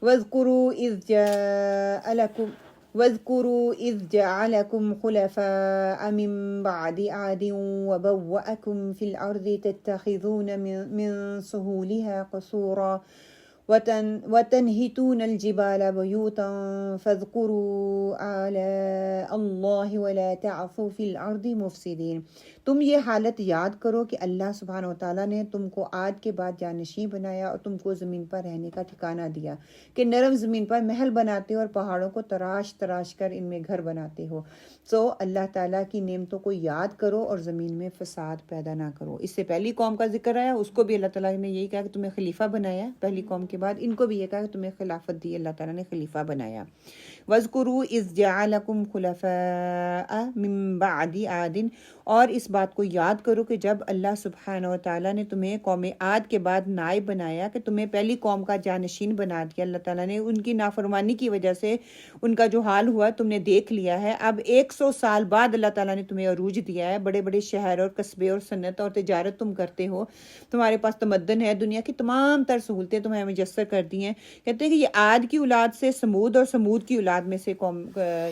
واذکروا اذ جعلکم خلفاء من بعد عاد وبوأکم فی الارض تتخذون من سہولها قصورا وتنحتون الجبال بیوتا فاذکروا آلاء اللہ ولا تعثوا فی الارض مفسدین۔ تم یہ حالت یاد کرو کہ اللہ سبحانہ و تعالیٰ نے تم کو عاد کے بعد جانشین بنایا اور تم کو زمین پر رہنے کا ٹھکانہ دیا کہ نرم زمین پر محل بناتے ہو اور پہاڑوں کو تراش تراش کر ان میں گھر بناتے ہو۔ اللہ تعالیٰ کی نعمتوں کو یاد کرو اور زمین میں فساد پیدا نہ کرو۔ اس سے پہلی قوم کا ذکر آیا، اس کو بھی اللہ تعالیٰ نے یہی کہا کہ تمہیں خلیفہ بنایا، پہلی قوم کے بعد ان کو بھی یہ کہا کہ تمہیں خلافت دی، اللہ تعالیٰ نے خلیفہ بنایا۔ وَاذْكُرُوا إِذْ جَعَلَكُمْ خُلَفَاءَ مِن بَعْدِ عَادٍ اور اس بات کو یاد کرو کہ جب اللہ سبحانہ و تعالیٰ نے تمہیں قوم عاد کے بعد نائب بنایا، کہ تمہیں پہلی قوم کا جانشین بنا دیا، اللہ تعالیٰ نے ان کی نافرمانی کی وجہ سے ان کا جو حال ہوا تم نے دیکھ لیا ہے۔ اب 100 سال بعد اللہ تعالیٰ نے تمہیں عروج دیا ہے، بڑے بڑے شہر اور قصبے اور صنعت اور تجارت تم کرتے ہو، تمہارے پاس تمدن ہے، دنیا کی تمام تر سہولتیں تمہیں میسر کر دی ہیں۔ کہتے ہیں کہ یہ عاد کی اولاد سے سمود اور سمود کی اولاد اولاد میں سے قوم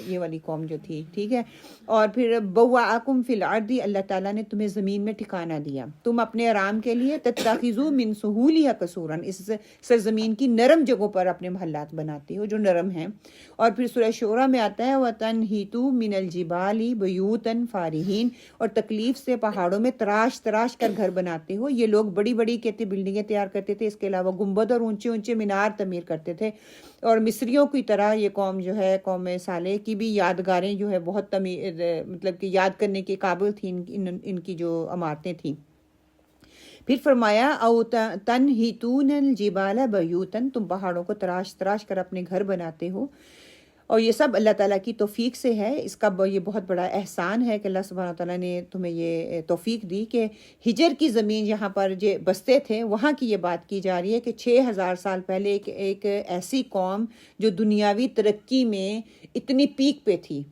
یہ والی قوم جو تھی, ٹھیک ہے. اور پھر بواءکم فی الارض, اللہ تعالیٰ نے تمہیں زمین میں ٹھکانہ دیا تم اپنے آرام کے لیے. تتخذوا من سہولها قصورا, اس سرزمین کی نرم جگہوں پر اپنے محلات بناتے ہو جو نرم ہیں. اور پھر سورہ شورى میں آتا ہے وَتَنْحِتُوا مِنَ الْجِبَالِ بُيُوتًا فَارِهِينَ, اور تکلیف سے پہاڑوں میں تراش تراش کر گھر بناتے ہو. یہ لوگ بڑی بڑی کہتے بلڈنگیں تیار کرتے تھے, اس کے علاوہ گنبد اور اونچے اونچے مینار تعمیر کرتے تھے. اور مصریوں کی طرح یہ قوم جو ہے, قوم صالح کی بھی یادگاریں جو ہے بہت مطلب کہ یاد کرنے کے قابل تھیں ان کی جو عمارتیں تھیں. پھر فرمایا او تنحتون الجبال بیوتن, تم پہاڑوں کو تراش تراش کر اپنے گھر بناتے ہو. اور یہ سب اللہ تعالیٰ کی توفیق سے ہے. اس کا یہ بہت بڑا احسان ہے کہ اللہ سبحانہ تعالیٰ نے تمہیں یہ توفیق دی کہ ہجر کی زمین جہاں پر جو بستے تھے وہاں کی یہ بات کی جا رہی ہے کہ 6000 سال پہلے ایک ایسی قوم جو دنیاوی ترقی میں اتنی پیک پہ تھی,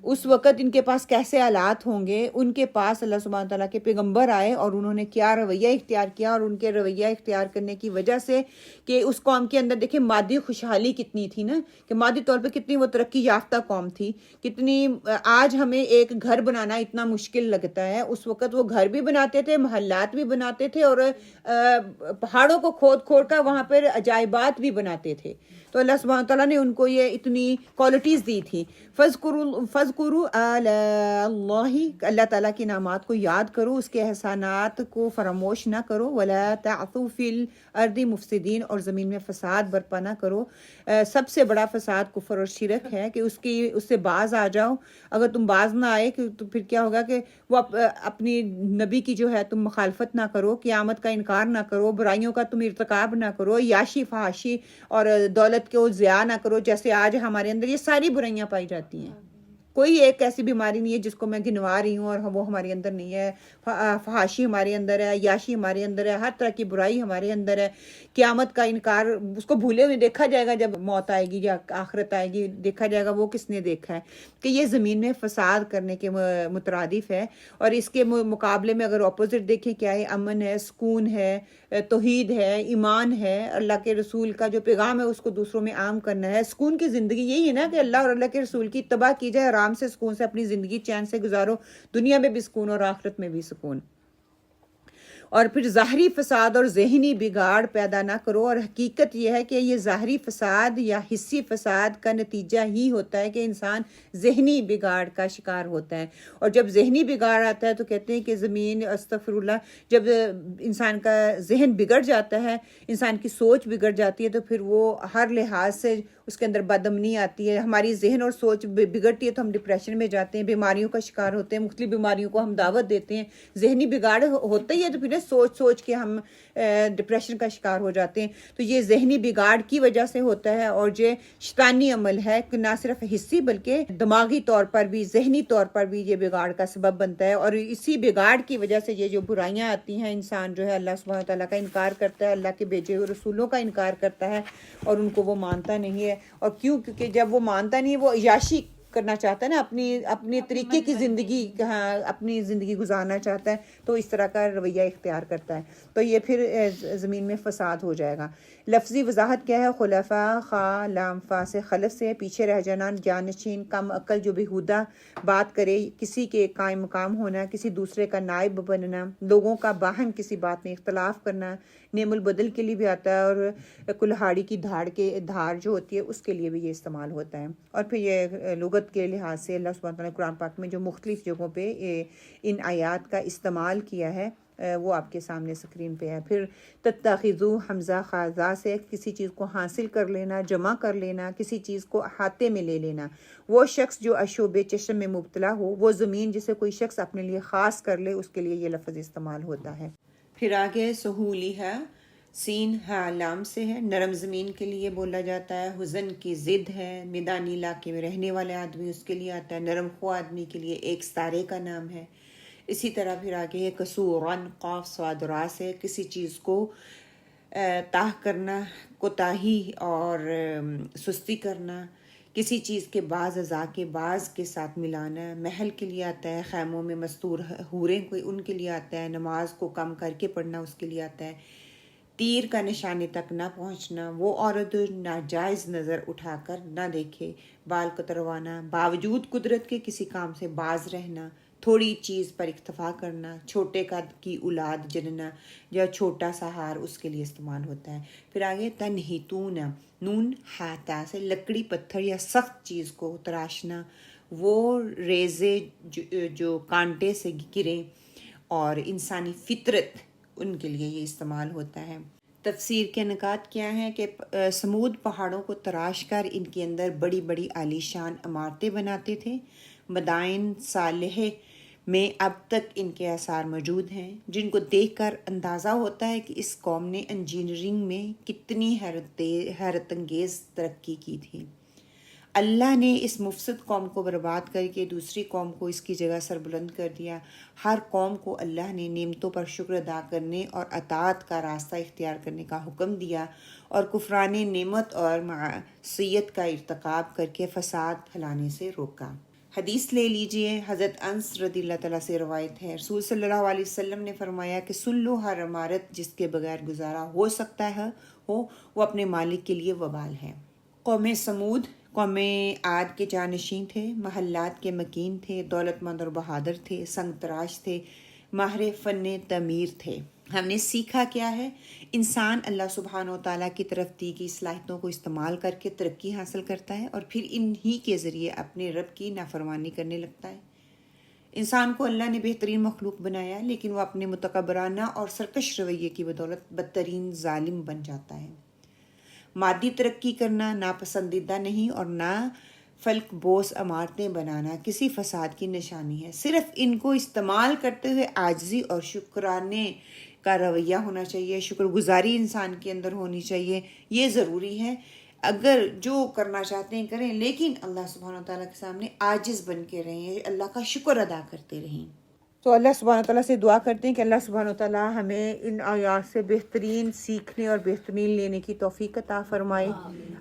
اس وقت ان کے پاس کیسے آلات ہوں گے. ان کے پاس اللہ سبحانہ تعالیٰ کے پیغمبر آئے اور انہوں نے کیا رویہ اختیار کیا, اور ان کے رویہ اختیار کرنے کی وجہ سے کہ اس قوم کے اندر دیکھیں مادی خوشحالی کتنی تھی نا, کہ مادی طور پہ کتنی وہ ترقی یافتہ قوم تھی. کتنی آج ہمیں ایک گھر بنانا اتنا مشکل لگتا ہے, اس وقت وہ گھر بھی بناتے تھے, محلات بھی بناتے تھے, اور پہاڑوں کو کھود کھود کر وہاں پر عجائبات بھی بناتے تھے. تو اللہ سبحانہ تعالیٰ نے ان کو یہ اتنی کوالٹیز دی تھی. فَاذْكُرُوا آلَاءَ اللَّهِ, اللہ تعالیٰ کی نعمات کو یاد کرو, اس کے احسانات کو فراموش نہ کرو. وَلَا تَعْثُوا فِي الْأَرْضِ مُفْسِدِينَ, اور زمین میں فساد برپا نہ کرو. سب سے بڑا فساد کفر اور شرک ہے کہ اس سے باز آ جاؤ. اگر تم باز نہ آئے تو پھر کیا ہوگا کہ وہ اپنی نبی کی جو ہے تم مخالفت نہ کرو, قیامت کا انکار نہ کرو, برائیوں کا تم ارتکاب نہ کرو, یاشی فحاشی اور دولت کو ضیاع نہ کرو. جیسے آج ہمارے اندر یہ ساری برائیاں پائی جاتی ہیں, کوئی ایک ایسی بیماری نہیں ہے جس کو میں گنوا رہی ہوں اور وہ ہمارے اندر نہیں ہے. فحاشی ہمارے اندر ہے, یاشی ہمارے اندر ہے, ہر طرح کی برائی ہمارے اندر ہے. قیامت کا انکار اس کو بھولے ہوئے دیکھا جائے گا جب موت آئے گی یا آخرت آئے گی, دیکھا جائے گا وہ کس نے دیکھا ہے کہ یہ زمین میں فساد کرنے کے مترادف ہے. اور اس کے مقابلے میں اگر اپوزٹ دیکھیں کیا ہے, امن ہے, سکون ہے, توحید ہے, ایمان ہے, اللہ کے رسول کا جو پیغام ہے اس کو دوسروں میں عام کرنا ہے. سکون کی زندگی یہی ہے نا کہ اللہ اور اللہ کے رسول کی اتباع کی جائے, آرام سے سکون سے اپنی زندگی چین سے گزارو, دنیا میں بھی سکون اور آخرت میں بھی سکون. اور پھر ظاہری فساد اور ذہنی بگاڑ پیدا نہ کرو. اور حقیقت یہ ہے کہ یہ ظاہری فساد یا حسی فساد کا نتیجہ ہی ہوتا ہے کہ انسان ذہنی بگاڑ کا شکار ہوتا ہے. اور جب ذہنی بگاڑ آتا ہے تو کہتے ہیں کہ زمین استغفر اللہ, جب انسان کا ذہن بگڑ جاتا ہے, انسان کی سوچ بگڑ جاتی ہے, تو پھر وہ ہر لحاظ سے اس کے اندر بدامنی آتی ہے. ہماری ذہن اور سوچ بگڑتی ہے تو ہم ڈپریشن میں جاتے ہیں, بیماریوں کا شکار ہوتے ہیں, مختلف بیماریوں کو ہم دعوت دیتے ہیں. ذہنی بگاڑ ہوتا ہی ہے تو پھر سوچ کے ہم ڈپریشن کا شکار ہو جاتے ہیں. تو یہ ذہنی بگاڑ کی وجہ سے ہوتا ہے. اور یہ شیطانی عمل ہے کہ نہ صرف حسی بلکہ دماغی طور پر بھی, ذہنی طور پر بھی یہ بگاڑ کا سبب بنتا ہے. اور اسی بگاڑ کی وجہ سے یہ جو برائیاں آتی ہیں, انسان جو ہے اللہ سبحانہ تعالیٰ کا انکار کرتا ہے, اللہ کے بھیجے ہوئے رسولوں کا انکار کرتا ہے, اور ان کو وہ مانتا نہیں ہے. اور کیونکہ جب وہ مانتا نہیں, وہ عیاشی کرنا چاہتا ہے نا, اپنی طریقے کی زندگی, اپنی زندگی گزارنا چاہتا ہے, تو اس طرح کا رویہ اختیار کرتا ہے, تو یہ پھر زمین میں فساد ہو جائے گا. لفظی وضاحت کیا ہے؟ خلفاء خا لام فا سے خلف سے پیچھے رہ جانا, جانشین, کم عقل جو بیہودہ بات کرے, کسی کے قائم مقام ہونا, کسی دوسرے کا نائب بننا, لوگوں کا باہم کسی بات میں اختلاف کرنا. نعم البدل کے لیے بھی آتا ہے, اور کلہاڑی کی دھار جو ہوتی ہے اس کے لیے بھی یہ استعمال ہوتا ہے. اور پھر یہ لغت کے لحاظ سے اللہ سبحانہ تعالیٰ نے قرآن پاک میں جو مختلف جگہوں پہ ان آیات کا استعمال کیا ہے وہ آپ کے سامنے اسکرین پہ ہے. پھر تتخذوا حمزہ خاصہ سے کسی چیز کو حاصل کر لینا, جمع کر لینا, کسی چیز کو احاطے میں لے لینا. وہ شخص جو اشوب چشم میں مبتلا ہو, وہ زمین جسے کوئی شخص اپنے لیے خاص کر لے, اس کے لیے یہ لفظ استعمال ہوتا ہے. پھر آگے سہولی ہے, سین ہا لام سے ہے, نرم زمین کے لیے بولا جاتا ہے. حزن کی ضد ہے, میدانی علاقے میں رہنے والے آدمی اس کے لیے آتا ہے. نرم خو آدمی کے لیے ایک ستارے کا نام ہے. اسی طرح پھر آگے ہے کسورن, قاف صاد را سے کسی چیز کو تاہ کرنا, کوتاہی اور سستی کرنا, کسی چیز کے بعض اعضاء کے بعض کے ساتھ ملانا. محل کے لیے آتا ہے, خیموں میں مستور حوریں کوئی ان کے لیے آتا ہے. نماز کو کم کر کے پڑھنا اس کے لیے آتا ہے. تیر کا نشانے تک نہ پہنچنا، وہ عورت ناجائز نظر اٹھا کر نہ دیکھے، بال کتروانا، باوجود قدرت کے کسی کام سے باز رہنا، تھوڑی چیز پر اکتفا کرنا، چھوٹے قد کی اولاد جننا یا چھوٹا سا ہار اس کے لیے استعمال ہوتا ہے۔ پھر آگے تنحیتون، نون ہاتھا سے لکڑی، پتھر یا سخت چیز کو تراشنا، وہ ریزے جو کانٹے سے گریں اور انسانی فطرت، ان کے لیے یہ استعمال ہوتا ہے۔ تفسیر کے نکات کیا ہیں کہ سمود پہاڑوں کو تراش کر ان کے اندر بڑی بڑی عالیشان عمارتیں بناتے تھے۔ مدائن صالحہ میں اب تک ان کے آثار موجود ہیں، جن کو دیکھ کر اندازہ ہوتا ہے کہ اس قوم نے انجینئرنگ میں کتنی حیرت انگیز ترقی کی تھی۔ اللہ نے اس مفسد قوم کو برباد کر کے دوسری قوم کو اس کی جگہ سربلند کر دیا۔ ہر قوم کو اللہ نے نعمتوں پر شکر ادا کرنے اور اطاعت کا راستہ اختیار کرنے کا حکم دیا، اور کفران نعمت اور معصیت کا ارتکاب کر کے فساد پھیلانے سے روکا۔ حدیث لے لیجئے، حضرت انس رضی اللہ تعالیٰ سے روایت ہے، رسول صلی اللہ علیہ وسلم نے فرمایا کہ سن لو، ہر عمارت جس کے بغیر گزارا ہو سکتا ہے وہ اپنے مالک کے لیے وبال ہے۔ قوم سمود قوم عاد کے جانشین تھے، محلات کے مکین تھے، دولت مند اور بہادر تھے، سنگ تراش تھے، ماہر فن تعمیر تھے۔ ہم نے سیکھا کیا ہے؟ انسان اللہ سبحانہ و تعالیٰ کی طرف دی گئی صلاحیتوں کو استعمال کر کے ترقی حاصل کرتا ہے، اور پھر انہی کے ذریعے اپنے رب کی نافرمانی کرنے لگتا ہے۔ انسان کو اللہ نے بہترین مخلوق بنایا، لیکن وہ اپنے متکبرانہ اور سرکش رویے کی بدولت بدترین ظالم بن جاتا ہے۔ مادی ترقی کرنا ناپسندیدہ نہیں، اور نہ فلک بوس عمارتیں بنانا کسی فساد کی نشانی ہے۔ صرف ان کو استعمال کرتے ہوئے عاجزی اور شکرانے کا رویہ ہونا چاہیے، شکر گزاری انسان کے اندر ہونی چاہیے، یہ ضروری ہے۔ اگر جو کرنا چاہتے ہیں کریں، لیکن اللہ سبحانہ وتعالیٰ کے سامنے عاجز بن کے رہیں، اللہ کا شکر ادا کرتے رہیں۔ تو اللہ سبحانہ تعالیٰ سے دعا کرتے ہیں کہ اللہ سبحانہ تعالیٰ ہمیں ان آیات سے بہترین سیکھنے اور بہترین لینے کی توفیق عطا فرمائے۔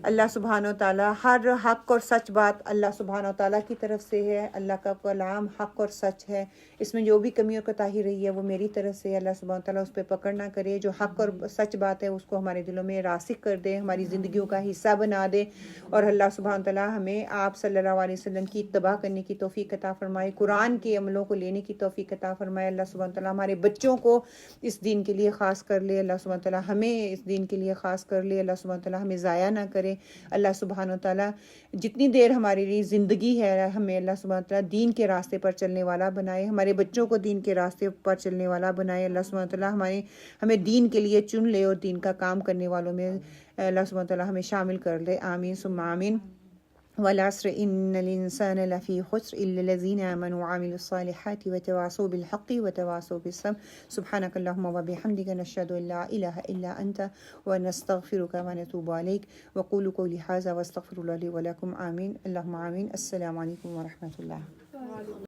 اللہ سبحانہ تعالیٰ ہر حق اور سچ بات اللہ سبحانہ تعالیٰ کی طرف سے ہے، اللہ کا کلام حق اور سچ ہے، اس میں جو بھی کمی اور کوتاہی رہی ہے وہ میری طرف سے ہے۔ اللہ سبحانہ تعالیٰ اس پہ پکڑ نہ کرے، جو حق اور سچ بات ہے اس کو ہمارے دلوں میں راسخ کر دے، ہماری زندگیوں کا حصہ بنا دے، اور اللہ سبحانہ تعالیٰ ہمیں آپ صلی اللہ علیہ وسلم کی اتباع کرنے کی توفیق عطا فرمائے، قرآن کے عملوں کو لینے کی توفیق عطا فرمائے۔ اللہ سبحانہ تعالیٰ ہمارے بچوں کو اس دین کے لیے خاص کر لے، اللہ سبحانہ تعالیٰ ہمیں اس دین کے لیے خاص کر لے، اللہ سبحانہ تعالیٰ ہمیں ضائع نہ کرے۔ اللہ سبحانہ تعالیٰ جتنی دیر ہماری لیے زندگی ہے، ہمیں اللہ سبحانہ تعالیٰ دین کے راستے پر چلنے والا بنائے، ہمارے بچوں کو دین کے راستے پر چلنے والا بنائے۔ اللہ سبحانہ تعالیٰ ہمیں دین کے لیے چن لے، اور دین کا کام کرنے والوں میں اللہ سبحانہ تعالیٰ ہمیں شامل کر لے۔ آمین ثم آمین۔ والعصر ان الانسان لفی خسر الا الذین آمنوا وعملوا الصالحات وتواصوا بالحق وتواصوا بالصبر۔ سبحانک اللہم وبحمدک، نشہد ان لا الہ الا انت ونستغفرک ونتوب الیک۔ وقولوا قولی ھذا واستغفر اللہ لی ولکم۔ آمین اللہم آمین۔ السلام علیکم ورحمۃ اللہ۔